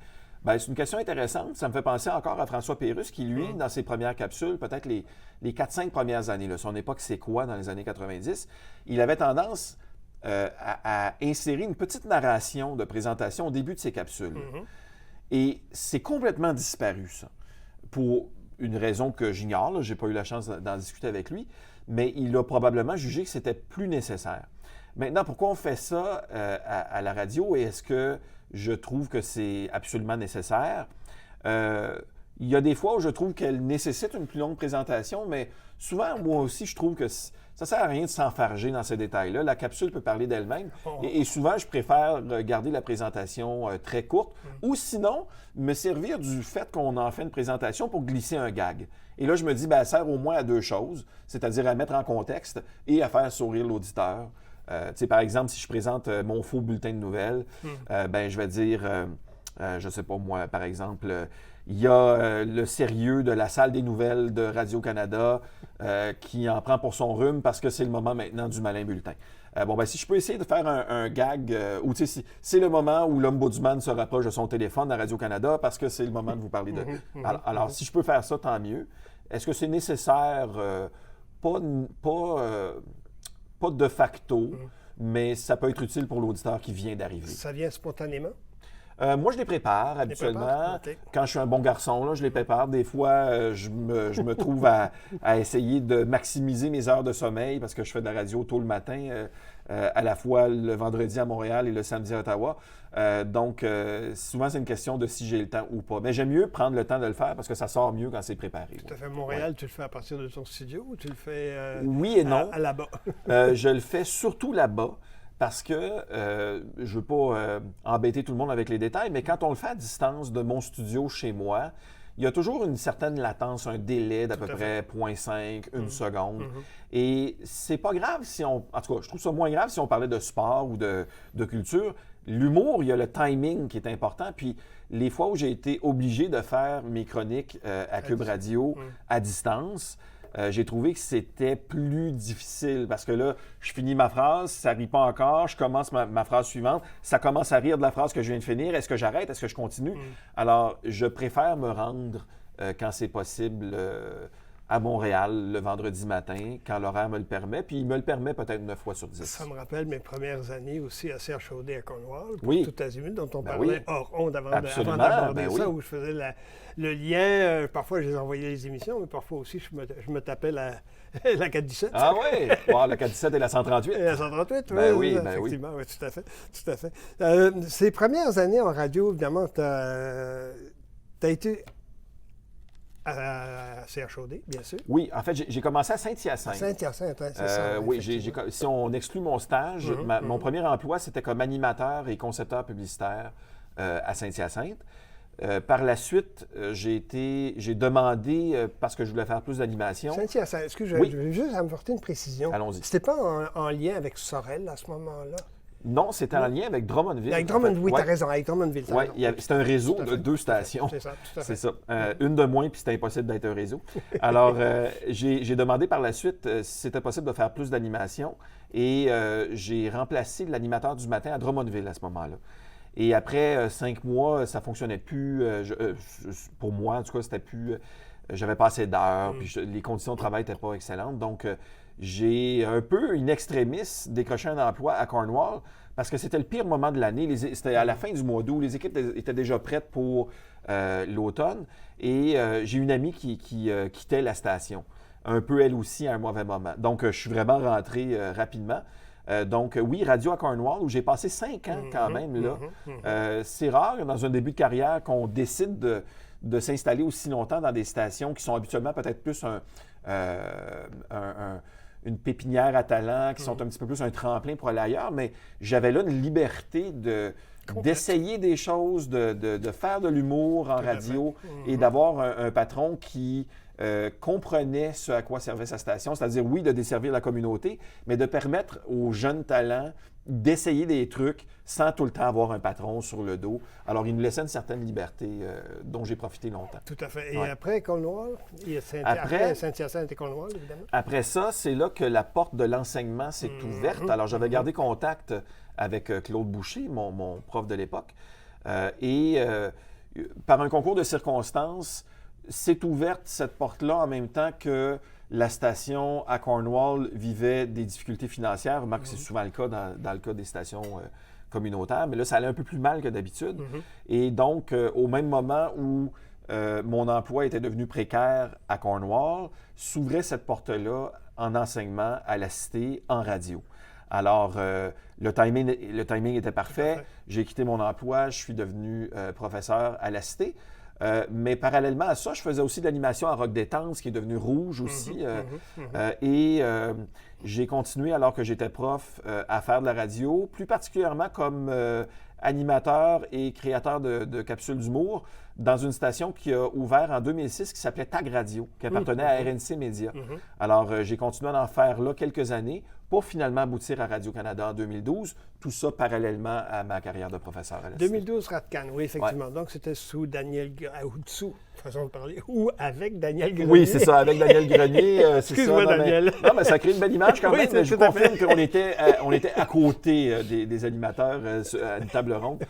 Bien, c'est une question intéressante. Ça me fait penser encore à François Pérusse qui, lui, dans ses premières capsules, peut-être les 4-5 premières années, là, son époque c'est quoi dans les années 90, il avait tendance à insérer une petite narration de présentation au début de ses capsules. Et c'est complètement disparu, ça, pour une raison que j'ignore. Je n'ai pas eu la chance d'en discuter avec lui, mais il a probablement jugé que c'était plus nécessaire. Maintenant, pourquoi on fait ça à la radio et est-ce que je trouve que c'est absolument nécessaire? Il y a des fois où je trouve qu'elle nécessite une plus longue présentation, mais souvent, moi aussi, je trouve que ça ne sert à rien de s'enfarger dans ces détails-là. La capsule peut parler d'elle-même. Et souvent, je préfère garder la présentation très courte ou sinon, me servir du fait qu'on en fait une présentation pour glisser un gag. Et là, je me dis, ben, elle sert au moins à deux choses, c'est-à-dire à mettre en contexte et à faire sourire l'auditeur. Par exemple, si je présente mon faux bulletin de nouvelles, ben, je vais dire, je ne sais pas moi, par exemple, il y a le sérieux de la salle des nouvelles de Radio-Canada qui en prend pour son rhume parce que c'est le moment maintenant du malin bulletin. Si je peux essayer de faire un gag, ou si c'est le moment où l'ombudsman se rapproche de son téléphone à Radio-Canada parce que c'est le moment de vous parler de... Alors, si je peux faire ça, tant mieux. Est-ce que c'est nécessaire? Pas de facto, mais ça peut être utile pour l'auditeur qui vient d'arriver. Ça vient spontanément? Moi, je les prépare habituellement. Okay. Quand je suis un bon garçon, là, je les prépare. Des fois, je me trouve à essayer de maximiser mes heures de sommeil parce que je fais de la radio tôt le matin, à la fois le vendredi à Montréal et le samedi à Ottawa. Donc, souvent, c'est une question de si j'ai le temps ou pas. Mais j'aime mieux prendre le temps de le faire parce que ça sort mieux quand c'est préparé. Tout à fait. Montréal, tu le fais à partir de ton studio ou tu le fais oui et non. là-bas? Je le fais surtout là-bas. Parce que je ne veux pas embêter tout le monde avec les détails, mais quand on le fait à distance de mon studio chez moi, il y a toujours une certaine latence, un délai d'à peu près 0.5, une seconde. Et c'est pas grave si on... En tout cas, je trouve ça moins grave si on parlait de sport ou de culture. L'humour, il y a le timing qui est important. Puis les fois où j'ai été obligé de faire mes chroniques à Cube Radio à distance, j'ai trouvé que c'était plus difficile parce que là, je finis ma phrase, ça ne rit pas encore, je commence ma phrase suivante, ça commence à rire de la phrase que je viens de finir, est-ce que j'arrête, est-ce que je continue? Alors, je préfère me rendre, quand c'est possible, à Montréal le vendredi matin, quand l'horaire me le permet, puis il me le permet peut-être 9 fois sur 10. Ça me rappelle mes premières années aussi à Serre Chaudet à Cornwall, pour tout azimut, dont on parlait hors onde avant d'aborder ça, où je faisais le lien. Parfois, je les envoyais les émissions, mais parfois aussi, je me tapais la 417. Ah oui? Wow, la 417 et la 138. Et la 138, effectivement, oui, tout à fait. Ces premières années en radio, évidemment, tu as été... à CHOD, bien sûr. Oui, en fait, j'ai commencé à Saint-Hyacinthe. À Saint-Hyacinthe, c'est ça. Oui, si on exclut mon stage, mon premier emploi, c'était comme animateur et concepteur publicitaire à Saint-Hyacinthe. Par la suite, j'ai demandé, parce que je voulais faire plus d'animation. Saint-Hyacinthe, excusez-moi, je vais juste apporter une précision. Allons-y. C'était pas en lien avec Sorel à ce moment-là? Non, c'était en lien avec Drummondville. Avec Drummondville, oui, tu as raison, avec Drummondville. Oui, c'est un réseau de 2 stations. C'est ça, tout à fait. C'est ça. Une de moins, puis c'était impossible d'être un réseau. Alors, j'ai demandé par la suite si c'était possible de faire plus d'animation et j'ai remplacé l'animateur du matin à Drummondville à ce moment-là. Et après 5 mois, ça ne fonctionnait plus. Pour moi, en tout cas, c'était plus... J'avais pas assez d'heures, puis les conditions de travail n'étaient pas excellentes. Donc, j'ai un peu in extremis décroché un emploi à Cornwall parce que c'était le pire moment de l'année. C'était à la fin du mois d'août. Les équipes étaient déjà prêtes pour l'automne. Et j'ai une amie qui quittait la station. Un peu elle aussi à un mauvais moment. Donc, je suis vraiment rentré rapidement. Donc, oui, radio à Cornwall, où j'ai passé 5 ans quand même là. C'est rare dans un début de carrière qu'on décide de s'installer aussi longtemps dans des stations qui sont habituellement peut-être plus une pépinière à talent, qui sont un petit peu plus un tremplin pour aller ailleurs, mais j'avais là une liberté de d'essayer des choses, de faire de l'humour en radio et d'avoir un patron qui comprenait ce à quoi servait sa station, c'est-à-dire, oui, de desservir la communauté, mais de permettre aux jeunes talents d'essayer des trucs sans tout le temps avoir un patron sur le dos. Alors, il nous laissait une certaine liberté dont j'ai profité longtemps. Tout à fait. Et après Cornwall, après Saint-Hyacinthe et Cornwall, évidemment. Après ça, c'est là que la porte de l'enseignement s'est ouverte. Alors, j'avais gardé contact avec Claude Boucher, mon prof de l'époque, et par un concours de circonstances, s'est ouverte cette porte-là en même temps que la station à Cornwall vivait des difficultés financières. Remarque que c'est souvent le cas dans le cas des stations communautaires, mais là, ça allait un peu plus mal que d'habitude. Et donc, au même moment où mon emploi était devenu précaire à Cornwall, s'ouvrait cette porte-là en enseignement à la Cité en radio. Alors, le timing était parfait. J'ai quitté mon emploi, je suis devenu professeur à la Cité. Mais parallèlement à ça, je faisais aussi de l'animation à Rock Détente, qui est devenu Rouge aussi. Et j'ai continué, alors que j'étais prof, à faire de la radio, plus particulièrement comme animateur et créateur de capsules d'humour dans une station qui a ouvert en 2006 qui s'appelait Tag Radio, qui appartenait à RNC Média. Alors, j'ai continué à en faire là quelques années pour finalement aboutir à Radio-Canada en 2012, tout ça parallèlement à ma carrière de professeur à la 2012, RADCAN, oui, effectivement. Ouais. Donc, c'était sous Daniel ou dessous, façon de parler, ou avec Daniel Grenier. Oui, c'est ça, avec Daniel Grenier. Excuse-moi, Daniel. Non, mais ça crée une belle image quand même. Mais je vous confirme qu'on était à côté des animateurs à une table ronde.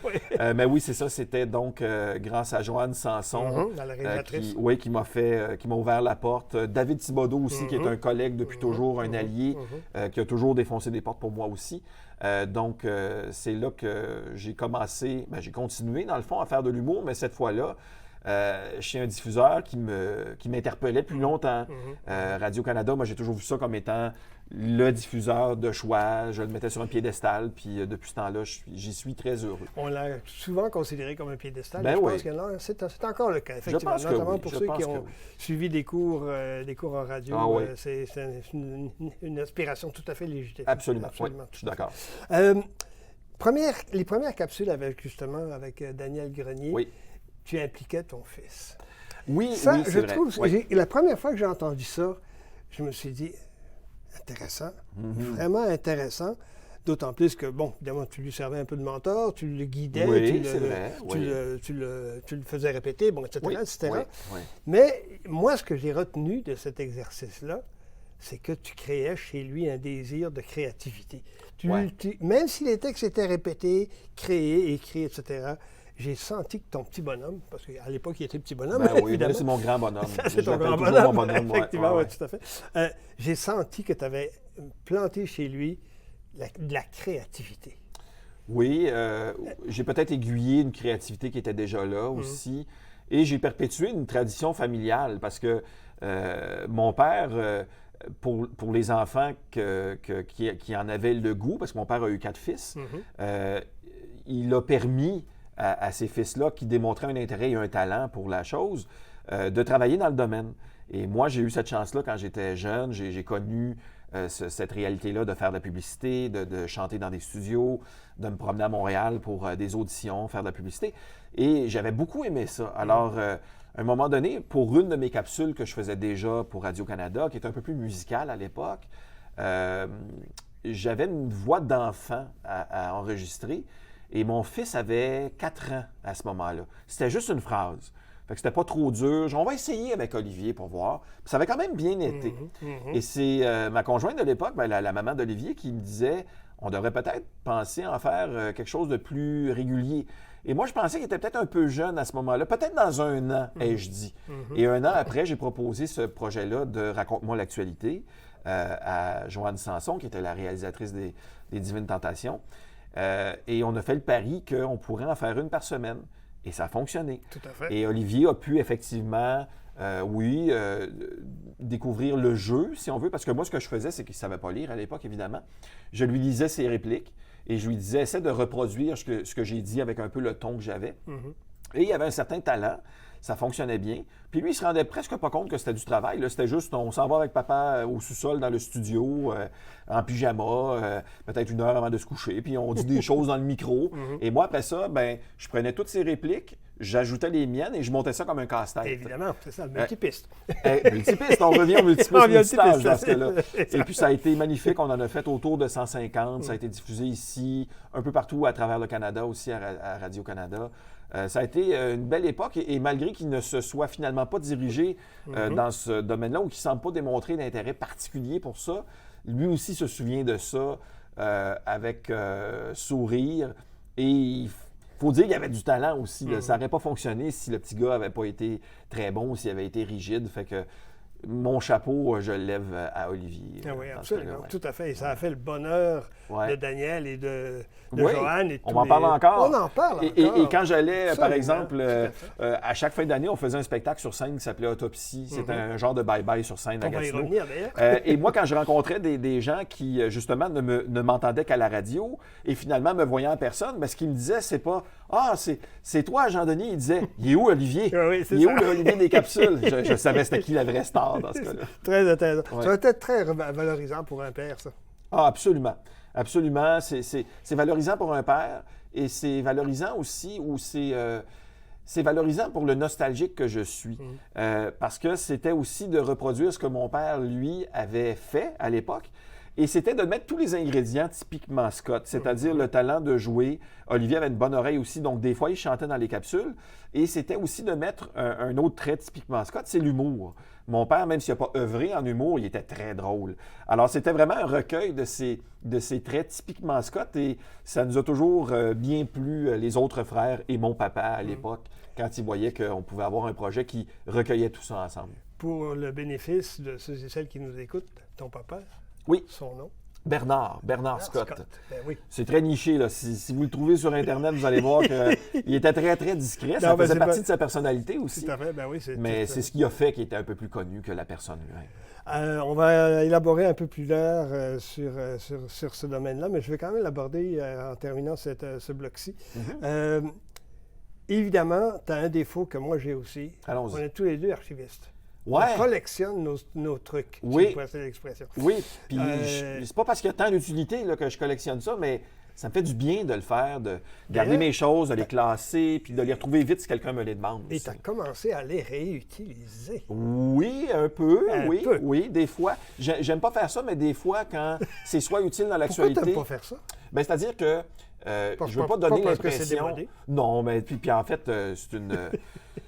Mais oui, c'est ça, c'était donc grâce à Joanne Sanson, la réalisatrice. qui m'a ouvert la porte. David Thibodeau aussi, qui est un collègue depuis toujours, un allié, qui a toujours défoncé des portes pour moi aussi. Donc, c'est là que j'ai commencé, j'ai continué dans le fond à faire de l'humour, mais cette fois-là, chez un diffuseur qui m'interpellait plus longtemps. Radio-Canada, moi j'ai toujours vu ça comme étant le diffuseur de choix. Je le mettais sur un piédestal, puis depuis ce temps-là, j'y suis très heureux. On l'a souvent considéré comme un piédestal. Ben je oui. pense que là, c'est encore le cas, effectivement. Je pense notamment oui. pour ceux qui ont suivi des cours en radio. Ah, oui. C'est une aspiration tout à fait légitime. Absolument, oui, je suis d'accord. Les premières capsules avec Daniel Grenier, oui. Tu impliquais ton fils. Oui, ça, oui, je vrai. trouve, oui. La première fois que j'ai entendu ça, je me suis dit, intéressant, vraiment intéressant. D'autant plus que, bon, évidemment, tu lui servais un peu de mentor, tu le guidais, tu le faisais répéter, bon, etc., etc. Oui. Mais moi, ce que j'ai retenu de cet exercice-là, c'est que tu créais chez lui un désir de créativité. Même si les textes étaient répétés, créés, écrits, etc., j'ai senti que ton petit bonhomme, parce qu'à l'époque, il était petit bonhomme, évidemment. C'est mon grand bonhomme. C'est ton grand bonhomme, mon bonhomme, effectivement, oui, tout à fait. J'ai senti que tu avais planté chez lui de la créativité. Oui, j'ai peut-être aiguillé une créativité qui était déjà là aussi. Et j'ai perpétué une tradition familiale parce que mon père, pour les enfants qui en avaient le goût, parce que mon père a eu 4 fils, il a permis à ces fils-là qui démontraient un intérêt et un talent pour la chose, de travailler dans le domaine. Et moi, j'ai eu cette chance-là quand j'étais jeune. J'ai connu cette réalité-là de faire de la publicité, de chanter dans des studios, de me promener à Montréal pour des auditions, faire de la publicité. Et j'avais beaucoup aimé ça. Alors, à un moment donné, pour une de mes capsules que je faisais déjà pour Radio-Canada, qui était un peu plus musicale à l'époque, j'avais une voix d'enfant à enregistrer. Et mon fils avait 4 ans à ce moment-là. C'était juste une phrase. Fait que c'était pas trop dur. On va essayer avec Olivier pour voir. Puis ça avait quand même bien été. Et c'est ma conjointe de l'époque, la maman d'Olivier, qui me disait on devrait peut-être penser à en faire quelque chose de plus régulier. Et moi, je pensais qu'il était peut-être un peu jeune à ce moment-là. Peut-être dans un an, ai-je dit. Et un an après, j'ai proposé ce projet-là de Raconte-moi l'actualité à Joanne Sanson, qui était la réalisatrice des Divines Tentations. Et on a fait le pari qu'on pourrait en faire une par semaine. Et ça a fonctionné. Tout à fait. Et Olivier a pu effectivement, découvrir le jeu, si on veut. Parce que moi, ce que je faisais, c'est qu'il ne savait pas lire à l'époque, évidemment. Je lui lisais ses répliques et je lui disais, essaie de reproduire ce que j'ai dit avec un peu le ton que j'avais. Et il avait un certain talent, ça fonctionnait bien. Puis lui, il se rendait presque pas compte que c'était du travail. Là, c'était juste, on s'en va avec papa au sous-sol dans le studio, en pyjama, peut-être 1 heure avant de se coucher, puis on dit des choses dans le micro. Et moi, après ça, ben, je prenais toutes ces répliques, j'ajoutais les miennes et je montais ça comme un casse-tête. Évidemment, c'est ça, le multipiste. Multipiste, on revient au multitage dans ce cas-là. Exact. Et puis ça a été magnifique, on en a fait autour de 150, ça a été diffusé ici, un peu partout à travers le Canada, aussi à Radio-Canada. Ça a été une belle époque et malgré qu'il ne se soit finalement pas dirigé dans ce domaine-là ou qu'il ne semble pas démontrer d'intérêt particulier pour ça, lui aussi se souvient de ça avec sourire. Et il faut dire qu'il y avait du talent aussi. Là. Ça n'aurait pas fonctionné si le petit gars n'avait pas été très bon ou s'il avait été rigide. Fait que mon chapeau, je le lève à Olivier. Ah oui, absolument, tout à fait. Et ça a fait le bonheur de Daniel et de Joanne. Et on en parle encore. On en parle encore. Et quand j'allais, par exemple, à chaque fin d'année, on faisait un spectacle sur scène qui s'appelait Autopsie. C'était un genre de bye-bye sur scène à Gatineau. On va y revenir, d'ailleurs. Et moi, quand je rencontrais des gens qui, justement, ne m'entendaient qu'à la radio et finalement me voyaient en personne, ce qu'ils me disaient, c'est pas « Ah, c'est toi, Jean-Denis ». Ils disaient « Il est où, Olivier? Oui, il est où, Olivier des capsules? » Je savais c'était qui la vraie star dans ce cas-là. Très intéressant. Ouais. Ça va être très valorisant pour un père, ça. Ah, absolument. Absolument. C'est valorisant pour un père et c'est valorisant aussi ou c'est valorisant pour le nostalgique que je suis. Parce que c'était aussi de reproduire ce que mon père, lui, avait fait à l'époque. Et c'était de mettre tous les ingrédients typiquement Scott, c'est-à-dire le talent de jouer. Olivier avait une bonne oreille aussi, donc des fois, il chantait dans les capsules. Et c'était aussi de mettre un autre trait typiquement Scott, c'est l'humour. Mon père, même s'il n'a pas œuvré en humour, il était très drôle. Alors, c'était vraiment un recueil de ces traits typiquement Scott et ça nous a toujours bien plu, les autres frères et mon papa à l'époque, quand il voyait qu'on pouvait avoir un projet qui recueillait tout ça ensemble. Pour le bénéfice de ceux et celles qui nous écoutent, ton papa, oui. Son nom? Bernard Scott. Ben oui. C'est très niché. Là. Si vous le trouvez sur Internet, vous allez voir qu'il était très, très discret. Ça faisait partie de sa personnalité aussi. Tout à fait, ben oui. Mais c'est ce qui a fait qu'il était un peu plus connu que la personne lui-même. On va élaborer un peu plus tard sur ce domaine-là, mais je vais quand même l'aborder en terminant ce bloc-ci. Évidemment, tu as un défaut que moi j'ai aussi. Allons-y. On est tous les deux archivistes. Ouais. On collectionne nos trucs, oui. si vous passez l'expression. Oui, puis c'est pas parce qu'il y a tant d'utilité que je collectionne ça, mais ça me fait du bien de le faire, de garder mes choses, de les classer, puis de les retrouver vite si quelqu'un me les demande. Et tu as commencé à les réutiliser. Oui, un peu, oui, des fois. J'aime pas faire ça, mais des fois, quand c'est soit utile dans l'actualité... Pourquoi tu n'aimes pas faire ça? Bien, c'est-à-dire que je veux pas donner l'impression... Non, mais puis en fait,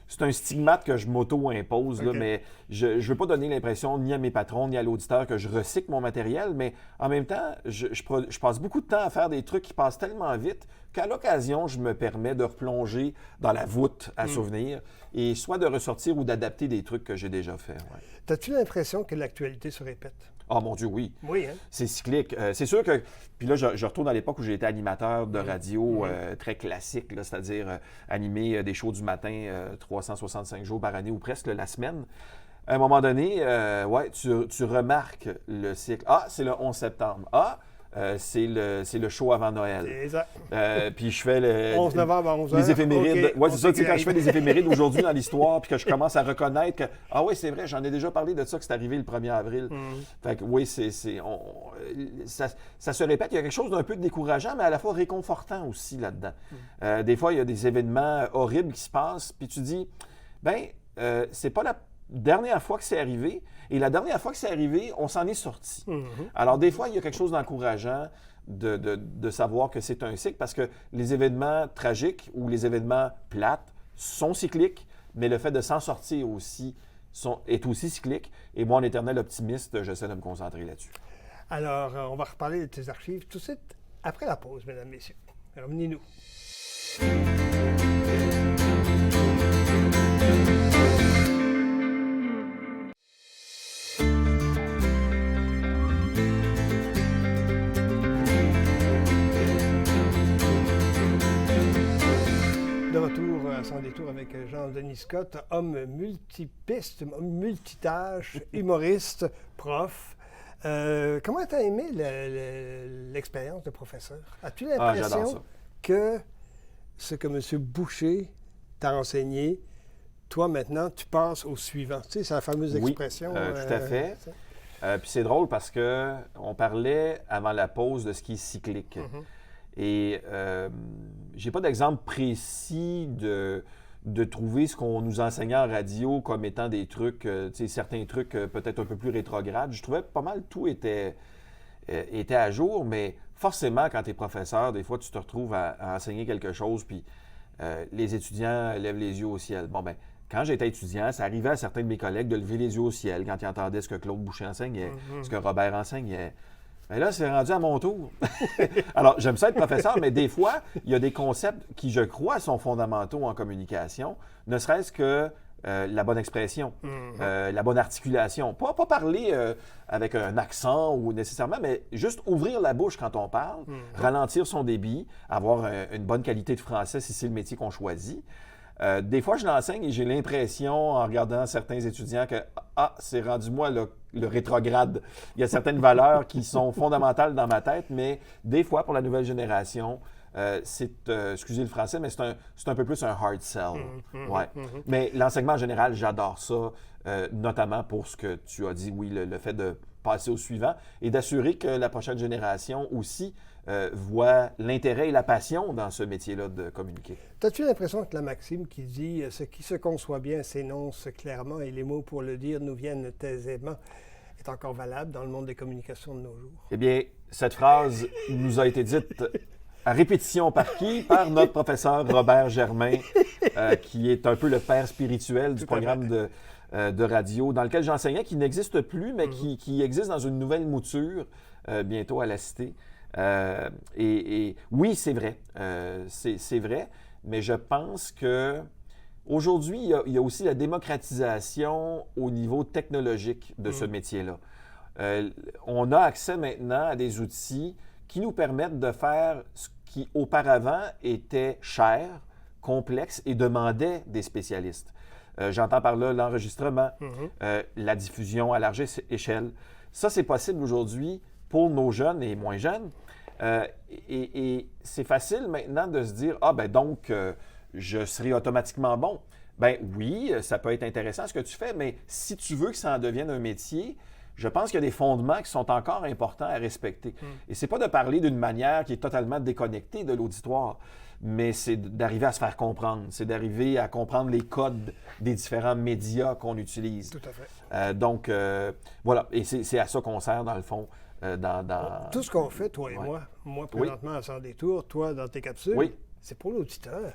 c'est un stigmate que je m'auto-impose, là, mais je ne veux pas donner l'impression ni à mes patrons ni à l'auditeur que je recycle mon matériel, mais en même temps, je passe beaucoup de temps à faire des trucs qui passent tellement vite qu'à l'occasion, je me permets de replonger dans la voûte à souvenirs et soit de ressortir ou d'adapter des trucs que j'ai déjà faits. Ouais. As-tu l'impression que l'actualité se répète? Ah, mon Dieu, oui. Oui, hein? C'est cyclique. C'est sûr que... Puis là, je retourne à l'époque où j'ai été animateur de radio très classique, là, c'est-à-dire animer des shows du matin 365 jours par année ou presque la semaine. À un moment donné, tu remarques le cycle. Ah, c'est le 11 septembre. Ah, c'est le show avant Noël. C'est ça. Puis je fais 11 novembre à 11h. Les éphémérides. Okay, Oui, c'est ça. Quand je fais des éphémérides aujourd'hui dans l'histoire, puis que je commence à reconnaître que, ah oui, c'est vrai, j'en ai déjà parlé de ça, que c'est arrivé le 1er avril. Fait que oui, ça se répète. Il y a quelque chose d'un peu décourageant, mais à la fois réconfortant aussi là-dedans. Des fois, il y a des événements horribles qui se passent, puis tu dis, c'est pas la dernière fois que c'est arrivé. Et la dernière fois que c'est arrivé, on s'en est sorti. Alors, des fois, il y a quelque chose d'encourageant de savoir que c'est un cycle parce que les événements tragiques ou les événements plates sont cycliques, mais le fait de s'en sortir aussi est aussi cyclique. Et moi, en éternel optimiste, j'essaie de me concentrer là-dessus. Alors, on va reparler de tes archives tout de suite après la pause, mesdames, messieurs. Revenez-nous. Sans détour avec Jean-Denis Scott, homme multipiste, multitâche, humoriste, prof. Comment tu as aimé l'expérience de professeur? As-tu l'impression que ce que M. Boucher tu as enseigné. Toi, maintenant, tu passes au suivant. Tu sais, c'est la fameuse expression. Tout à fait. Puis c'est drôle parce qu'on parlait avant la pause de ski cyclique. Et j'ai pas d'exemple précis de trouver ce qu'on nous enseignait en radio comme étant des trucs, certains trucs peut-être un peu plus rétrogrades. Je trouvais pas mal tout était à jour, mais forcément, quand tu es professeur, des fois, tu te retrouves à enseigner quelque chose, puis les étudiants lèvent les yeux au ciel. Bon, ben quand j'étais étudiant, ça arrivait à certains de mes collègues de lever les yeux au ciel quand ils entendaient ce que Claude Boucher enseignait, ce que Robert enseignait. Mais là, c'est rendu à mon tour. Alors, j'aime ça être professeur, mais des fois, il y a des concepts qui, je crois, sont fondamentaux en communication, ne serait-ce que la bonne expression, la bonne articulation. Pas parler avec un accent ou nécessairement, mais juste ouvrir la bouche quand on parle, ralentir son débit, avoir une bonne qualité de français si c'est le métier qu'on choisit. Des fois, je l'enseigne et j'ai l'impression, en regardant certains étudiants, que c'est rendu moi le rétrograde. Il y a certaines valeurs qui sont fondamentales dans ma tête, mais des fois, pour la nouvelle génération, excusez le français, mais c'est un peu plus un hard sell. Ouais. Mais l'enseignement en général, j'adore ça, notamment pour ce que tu as dit, oui, le fait de passer au suivant et d'assurer que la prochaine génération aussi voit l'intérêt et la passion dans ce métier-là de communiquer. As-tu l'impression que la maxime qui dit « ce qui se conçoit bien s'énonce clairement et les mots pour le dire nous viennent aisément » est encore valable dans le monde des communications de nos jours? Eh bien, cette phrase nous a été dite à répétition par qui? Par notre professeur Robert Germain, qui est un peu le père spirituel du programme de radio dans lequel j'enseignais, qui n'existe plus, mais qui existe dans une nouvelle mouture bientôt à la Cité. Et oui, c'est vrai. C'est vrai, mais je pense que aujourd'hui, il y a aussi la démocratisation au niveau technologique de ce métier-là. On a accès maintenant à des outils qui nous permettent de faire ce qui auparavant était cher, complexe et demandait des spécialistes. J'entends par là l'enregistrement, la diffusion à large échelle. Ça, c'est possible aujourd'hui pour nos jeunes et moins jeunes. Et c'est facile maintenant de se dire, donc, je serai automatiquement bon. Ben oui, ça peut être intéressant ce que tu fais, mais si tu veux que ça en devienne un métier, je pense qu'il y a des fondements qui sont encore importants à respecter. Et c'est pas de parler d'une manière qui est totalement déconnectée de l'auditoire, mais c'est d'arriver à se faire comprendre, c'est d'arriver à comprendre les codes des différents médias qu'on utilise. Tout à fait. Donc, voilà, et c'est à ça qu'on sert, dans le fond, Tout ce qu'on fait, toi et moi présentement à Sans Détour, toi dans tes capsules, c'est pour l'auditeur.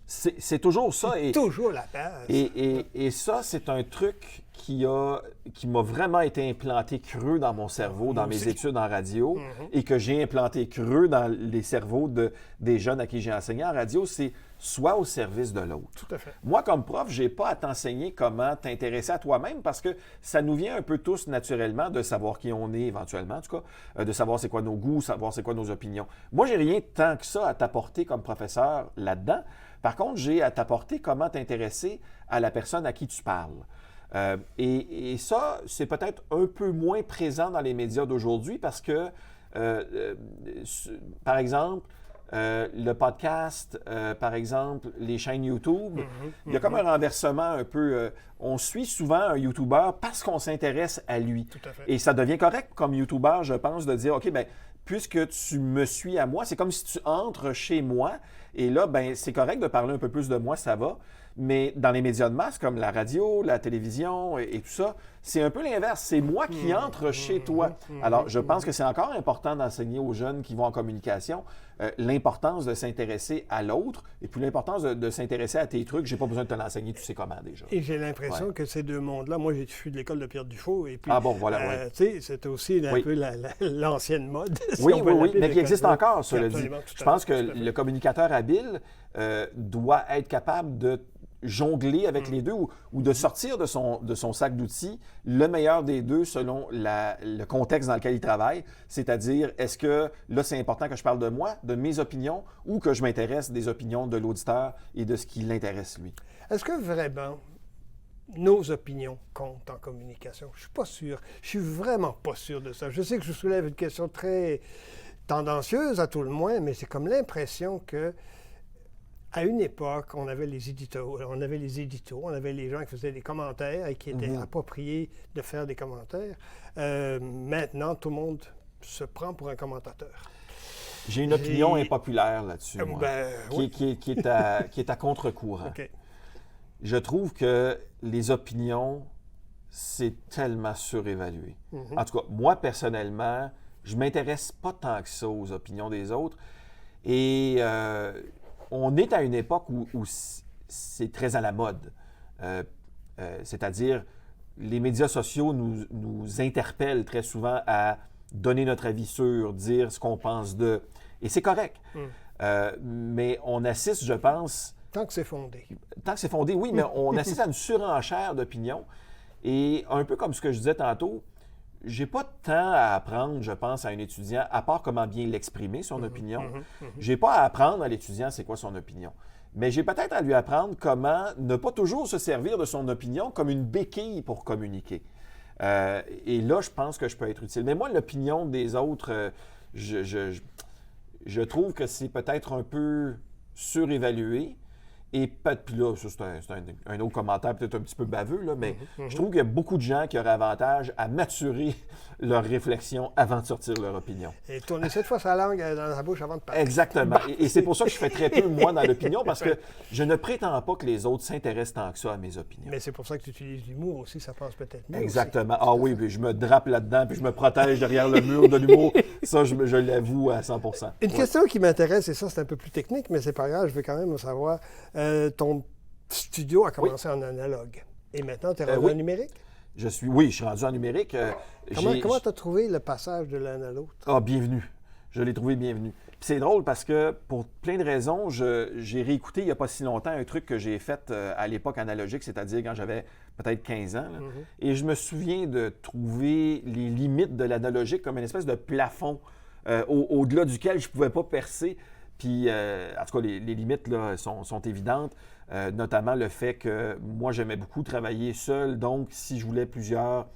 C'est toujours ça. C'est toujours la base. Et ça, c'est un truc qui m'a vraiment été implanté creux dans mon cerveau, dans mes études en radio, et que j'ai implanté creux dans les cerveaux des jeunes à qui j'ai enseigné en radio, c'est sois au service de l'autre. Tout à fait. Moi, comme prof, je n'ai pas à t'enseigner comment t'intéresser à toi-même parce que ça nous vient un peu tous naturellement de savoir qui on est éventuellement, en tout cas, de savoir c'est quoi nos goûts, savoir c'est quoi nos opinions. Moi, j'ai rien tant que ça à t'apporter comme professeur là-dedans. Par contre, j'ai à t'apporter comment t'intéresser à la personne à qui tu parles. Et ça, c'est peut-être un peu moins présent dans les médias d'aujourd'hui parce que, par exemple, le podcast, par exemple, les chaînes YouTube, il y a comme un renversement un peu. On suit souvent un YouTuber parce qu'on s'intéresse à lui. Tout à fait. Et ça devient correct comme YouTuber, je pense, de dire, OK, bien, puisque tu me suis à moi, c'est comme si tu entres chez moi. Et là, ben, c'est correct de parler un peu plus de moi, ça va. Mais dans les médias de masse, comme la radio, la télévision et tout ça, c'est un peu l'inverse. C'est moi qui entre chez toi. Alors, je pense que c'est encore important d'enseigner aux jeunes qui vont en communication l'importance de s'intéresser à l'autre et puis l'importance de s'intéresser à tes trucs. J'ai pas besoin de te l'enseigner, tu sais comment déjà. Et j'ai l'impression que ces deux mondes-là, moi, j'ai fui de l'école de Pierre Dufault. Et puis, voilà, tu sais, c'était aussi un peu l'ancienne mode. Oui, mais qui existe encore, cela dit. Je pense que le communicateur habile doit être capable de jongler avec les deux ou de sortir de son sac d'outils le meilleur des deux selon le contexte dans lequel il travaille, c'est-à-dire est-ce que là c'est important que je parle de moi, de mes opinions ou que je m'intéresse des opinions de l'auditeur et de ce qui l'intéresse lui. Est-ce que vraiment nos opinions comptent en communication? Je suis pas sûr. Je suis vraiment pas sûr de ça. Je sais que je soulève une question très tendancieuse à tout le moins, mais j'ai comme l'impression que À une époque, on avait les éditos, on avait les gens qui faisaient des commentaires et qui étaient appropriés de faire des commentaires. Maintenant, tout le monde se prend pour un commentateur. J'ai une opinion impopulaire là-dessus, moi, oui. qui est à contre-courant. OK. Je trouve que les opinions, c'est tellement surévalué. En tout cas, moi, personnellement, je ne m'intéresse pas tant que ça aux opinions des autres. Et on est à une époque où c'est très à la mode. C'est-à-dire, les médias sociaux nous interpellent très souvent à donner notre avis sur, dire ce qu'on pense d'eux. Et c'est correct. Mais on assiste, je pense... Tant que c'est fondé. Tant que c'est fondé, oui, mais on assiste à une surenchère d'opinions. Et un peu comme ce que je disais tantôt, j'ai pas de temps à apprendre, je pense, à un étudiant, à part comment bien l'exprimer, son opinion. J'ai pas à apprendre à l'étudiant c'est quoi son opinion. Mais j'ai peut-être à lui apprendre comment ne pas toujours se servir de son opinion comme une béquille pour communiquer. Et là, je pense que je peux être utile. Mais moi, l'opinion des autres, je trouve que c'est peut-être un peu surévalué. Et puis là, ça, c'est un autre commentaire peut-être un petit peu baveux, là, mais je trouve qu'il y a beaucoup de gens qui auraient avantage à maturer leur réflexion avant de sortir leur opinion. Et tourner cette fois sa langue dans la bouche avant de parler. Exactement. Et c'est pour ça que je fais très peu, moi, dans l'opinion, parce que je ne prétends pas que les autres s'intéressent tant que ça à mes opinions. Mais c'est pour ça que tu utilises l'humour aussi, ça passe peut-être mieux. Exactement. Aussi. Ah oui, puis je me drape là-dedans, puis je me protège derrière le mur de l'humour. Ça, je l'avoue à 100 %. Une question qui m'intéresse, et ça, c'est un peu plus technique, mais c'est pas grave, je veux quand même savoir. Ton studio a commencé en analogue. Et maintenant, tu es rendu en numérique? Je suis rendu en numérique. Comment tu as trouvé le passage de l'un à l'autre? Ah, bienvenue. Je l'ai trouvé bienvenu. Puis c'est drôle parce que, pour plein de raisons, j'ai réécouté il n'y a pas si longtemps un truc que j'ai fait à l'époque analogique, c'est-à-dire quand j'avais peut-être 15 ans. Et je me souviens de trouver les limites de l'analogique comme une espèce de plafond au-delà duquel je ne pouvais pas percer. Puis, en tout cas, les limites là, sont évidentes, notamment le fait que moi, j'aimais beaucoup travailler seul. Donc, si je voulais plusieurs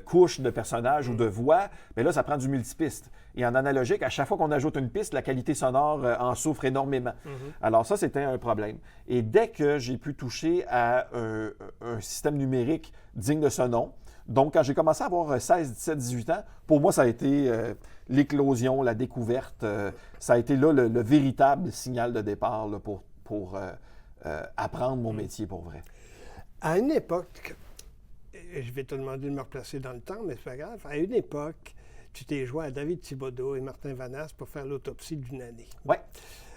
couches de personnages ou de voix, bien là, ça prend du multipiste. Et en analogique, à chaque fois qu'on ajoute une piste, la qualité sonore en souffre énormément. Alors ça, c'était un problème. Et dès que j'ai pu toucher à un système numérique digne de ce nom, donc, quand j'ai commencé à avoir 16, 17, 18 ans, pour moi, ça a été l'éclosion, la découverte. Ça a été là le véritable signal de départ là, pour apprendre mon métier pour vrai. À une époque, je vais te demander de me replacer dans le temps, mais c'est pas grave. À une époque, tu t'es joint à David Thibodeau et Martin Vanasse pour faire l'autopsie d'une année. Oui.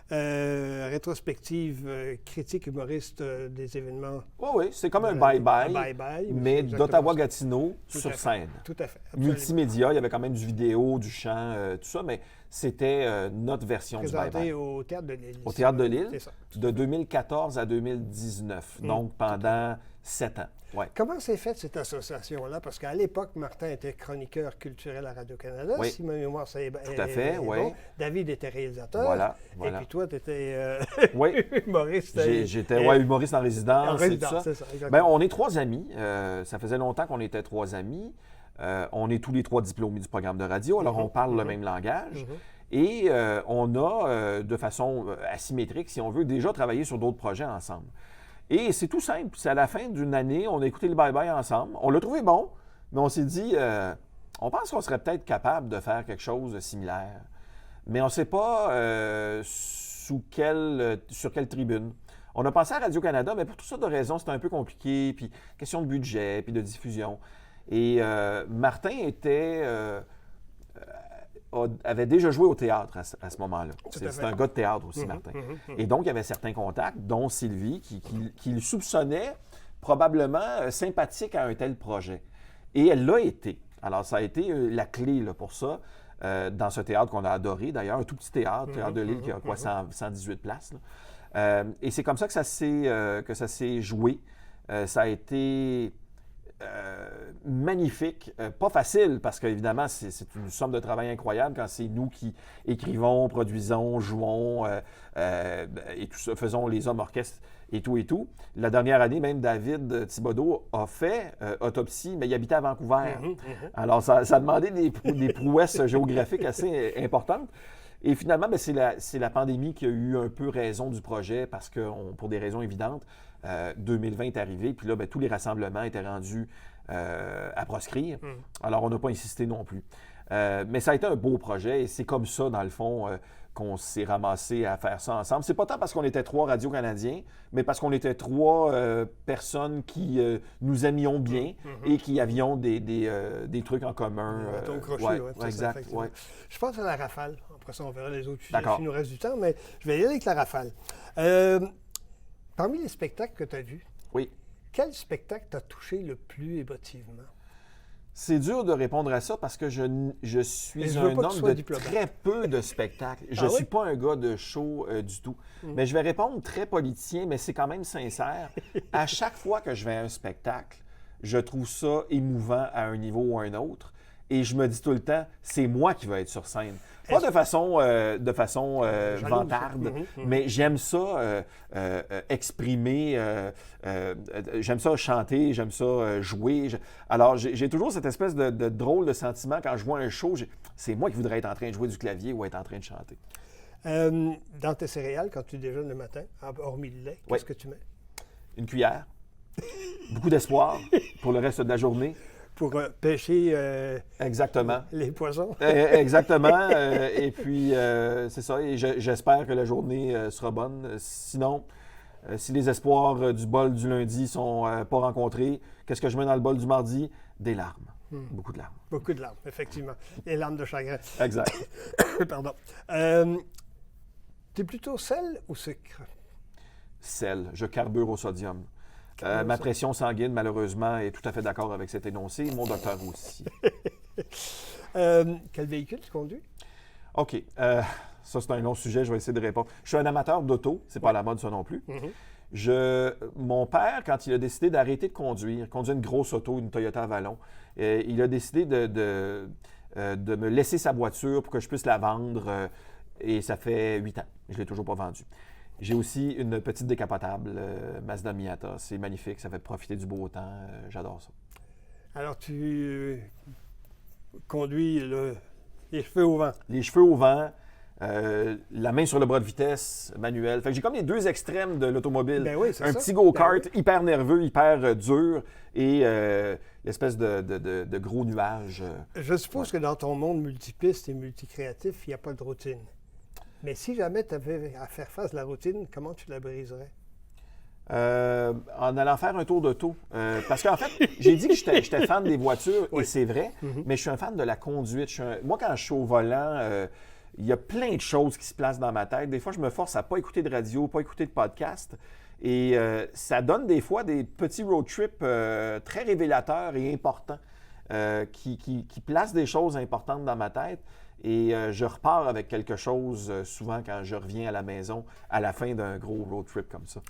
Rétrospective, critique humoriste des événements. Oui, c'est comme un bye-bye, mais d'Ottawa-Gatineau sur scène. Tout à fait. Absolument. Multimédia, il y avait quand même du vidéo, du chant, tout ça, mais c'était notre version du bye-bye. Présenté au Théâtre de Lille. Au Théâtre de Lille, c'est ça. de 2014 à 2019, donc pendant 7 ans. Ouais. Comment s'est faite cette association-là? Parce qu'à l'époque, Martin était chroniqueur culturel à Radio-Canada, oui. Si ma mémoire est tout à fait, oui. Bon. David était réalisateur. Voilà. Et puis toi, tu étais oui. humoriste. J'étais humoriste en résidence. Et tout ça. C'est ça, bien, on est 3 amis. Ça faisait longtemps qu'on était 3 amis. On est tous les 3 diplômés du programme de radio, alors on parle le même langage. Et on a, de façon asymétrique, si on veut, déjà travaillé sur d'autres projets ensemble. Et c'est tout simple. C'est à la fin d'une année, on a écouté le bye-bye ensemble. On l'a trouvé bon, mais on s'est dit, on pense qu'on serait peut-être capable de faire quelque chose de similaire. Mais on ne sait pas sur quelle tribune. On a pensé à Radio-Canada, mais pour toutes sortes de raisons, c'était un peu compliqué, puis question de budget, puis de diffusion. Et Martin avait déjà joué au théâtre à ce moment-là. C'est un gars de théâtre aussi, Martin. Et donc, il y avait certains contacts, dont Sylvie, qui le soupçonnait probablement sympathique à un tel projet. Et elle l'a été. Alors, ça a été la clé là, pour ça, dans ce théâtre qu'on a adoré, d'ailleurs, un tout petit théâtre, Théâtre de Lille, qui a 118 places. Et c'est comme ça que ça s'est joué. Ça a été... magnifique, pas facile parce qu'évidemment c'est une somme de travail incroyable quand c'est nous qui écrivons, produisons, jouons et tout ça, faisons les hommes orchestres et tout et tout. La dernière année, même David Thibodeau a fait autopsie, mais il habitait à Vancouver. Alors ça a demandé des prouesses géographiques assez importantes. Et finalement, ben, c'est la pandémie qui a eu un peu raison du projet parce que, pour des raisons évidentes, 2020 est arrivé, puis là, ben, tous les rassemblements étaient rendus à proscrire. Alors, on n'a pas insisté non plus. Mais ça a été un beau projet et c'est comme ça, dans le fond, qu'on s'est ramassé à faire ça ensemble. C'est pas tant parce qu'on était 3 Radio-Canadiens, mais parce qu'on était 3 personnes qui nous aimions bien et qui avions des trucs en commun. Exact. Ouais. Je pense à la Rafale. Après ça, on verra les autres sujets s'il nous reste du temps, mais je vais y aller avec la Rafale. Parmi les spectacles que tu as vus, quel spectacle t'a touché le plus émotivement? C'est dur de répondre à ça parce que je suis un homme de très peu de spectacles. Je ne suis pas un gars de show du tout. Mais je vais répondre très politicien, mais c'est quand même sincère. À chaque fois que je vais à un spectacle, je trouve ça émouvant à un niveau ou à un autre. Et je me dis tout le temps, c'est moi qui vais être sur scène. Pas de façon vantarde, mais j'aime ça exprimer, j'aime ça chanter, j'aime ça jouer. Alors, j'ai toujours cette espèce de drôle de sentiment quand je vois un show. C'est moi qui voudrais être en train de jouer du clavier ou être en train de chanter. Dans tes céréales, quand tu déjeunes le matin, hormis le lait, qu'est-ce que tu mets? Une cuillère. Beaucoup d'espoir pour le reste de la journée. Pour pêcher exactement. Les poissons. Exactement. Et puis, c'est ça. Et j'espère que la journée sera bonne. Sinon, si les espoirs du bol du lundi ne sont pas rencontrés, qu'est-ce que je mets dans le bol du mardi? Des larmes. Beaucoup de larmes. Beaucoup de larmes, effectivement. Les larmes de chagrin. Exact. Pardon. T'es plutôt sel ou sucre? Sel. Je carbure au sodium. Ma pression sanguine, malheureusement, est tout à fait d'accord avec cet énoncé. Mon docteur aussi. Quel véhicule tu conduis? OK. Ça, c'est un long sujet. Je vais essayer de répondre. Je suis un amateur d'auto. C'est pas à la mode, ça non plus. Mon père, quand il a décidé d'arrêter de conduire une grosse auto, une Toyota Avalon, il a décidé de me laisser sa voiture pour que je puisse la vendre. Et ça fait 8 ans. Je ne l'ai toujours pas vendue. J'ai aussi une petite décapotable, Mazda Miata. C'est magnifique, ça fait profiter du beau temps. J'adore ça. Alors, tu conduis les cheveux au vent. Les cheveux au vent, la main sur le bras de vitesse manuel. Fait que j'ai comme les deux extrêmes de l'automobile. Ben oui, c'est un ça. petit go-kart hyper nerveux, hyper dur et l'espèce de gros nuage. Je suppose que dans ton monde multipiste et multicréatif, il n'y a pas de routine. Mais si jamais tu avais à faire face à la routine, comment tu la briserais? En allant faire un tour d'auto. Parce qu'en fait, j'ai dit que j'étais fan des voitures, et c'est vrai, mais je suis un fan de la conduite. Moi, quand je suis au volant, il y a plein de choses qui se placent dans ma tête. Des fois, je me force à ne pas écouter de radio, pas écouter de podcast. Et ça donne des fois des petits road trips très révélateurs et importants qui placent des choses importantes dans ma tête. Et je repars avec quelque chose souvent quand je reviens à la maison à la fin d'un gros road trip comme ça.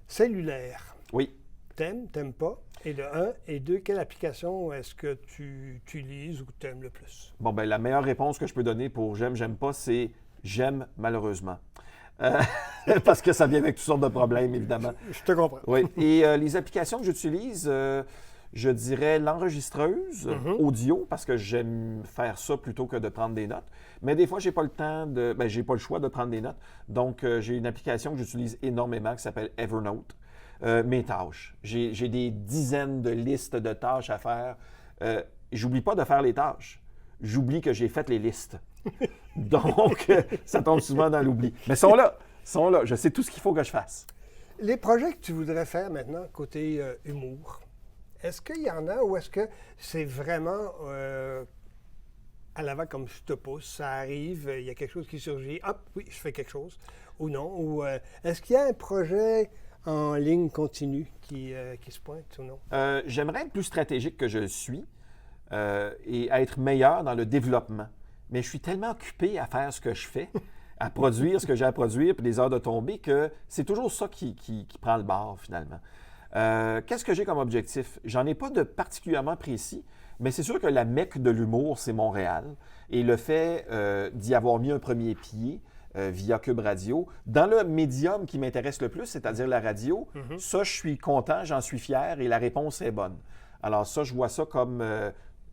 Cellulaire. Oui. T'aimes pas? Et de un. Et deux, quelle application est-ce que tu utilises ou t'aimes le plus? Bon, bien, la meilleure réponse que je peux donner pour j'aime pas, c'est j'aime malheureusement. Parce que ça vient avec toutes sortes de problèmes, évidemment. Je te comprends. Oui. Et les applications que j'utilise... je dirais l'enregistreuse audio, parce que j'aime faire ça plutôt que de prendre des notes. Mais des fois, j'ai pas le choix de prendre des notes. Donc, j'ai une application que j'utilise énormément qui s'appelle Evernote. Mes tâches. J'ai des dizaines de listes de tâches à faire. J'oublie pas de faire les tâches. J'oublie que j'ai fait les listes. Donc, ça tombe souvent dans l'oubli. Mais sont là. Je sais tout ce qu'il faut que je fasse. Les projets que tu voudrais faire maintenant, côté humour, est-ce qu'il y en a ou est-ce que c'est vraiment à l'avant comme je te pousse, ça arrive, il y a quelque chose qui surgit, hop, oui, je fais quelque chose, ou non? Ou est-ce qu'il y a un projet en ligne continue qui se pointe ou non? J'aimerais être plus stratégique que je le suis et être meilleur dans le développement. Mais je suis tellement occupé à faire ce que je fais, à produire ce que j'ai à produire, puis des heures de tombée, que c'est toujours ça qui prend le bord, finalement. Qu'est-ce que j'ai comme objectif? J'en ai pas de particulièrement précis, mais c'est sûr que la mecque de l'humour, c'est Montréal. Et le fait d'y avoir mis un premier pied via Cube Radio, dans le médium qui m'intéresse le plus, c'est-à-dire la radio, ça, je suis content, j'en suis fier et la réponse est bonne. Alors ça, je vois ça comme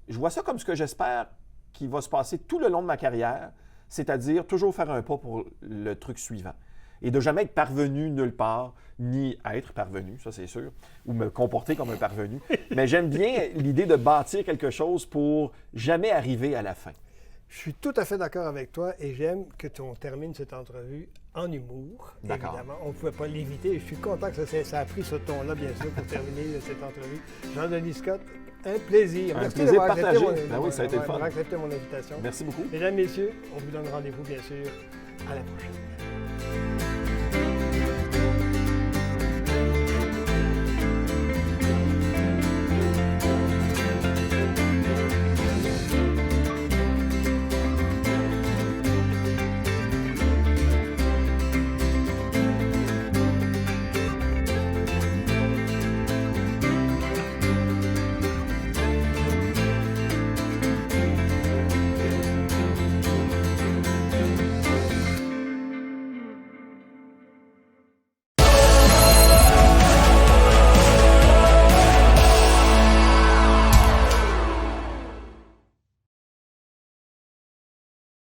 ce que j'espère qui va se passer tout le long de ma carrière, c'est-à-dire toujours faire un pas pour le truc suivant. Et de jamais être parvenu nulle part, ni être parvenu, ça c'est sûr, ou me comporter comme un parvenu. Mais j'aime bien l'idée de bâtir quelque chose pour jamais arriver à la fin. Je suis tout à fait d'accord avec toi et j'aime que on termine cette entrevue en humour. D'accord. Évidemment, on ne pouvait pas l'éviter. Je suis content que ça a pris ce ton-là, bien sûr, pour terminer cette entrevue. Jean-Denis Scott, un plaisir. Un Merci plaisir d'avoir partagé. accepté Ben oui, ça a été le fun. accepté mon invitation. Merci beaucoup. Mesdames, Messieurs, on vous donne rendez-vous, bien sûr, à la prochaine.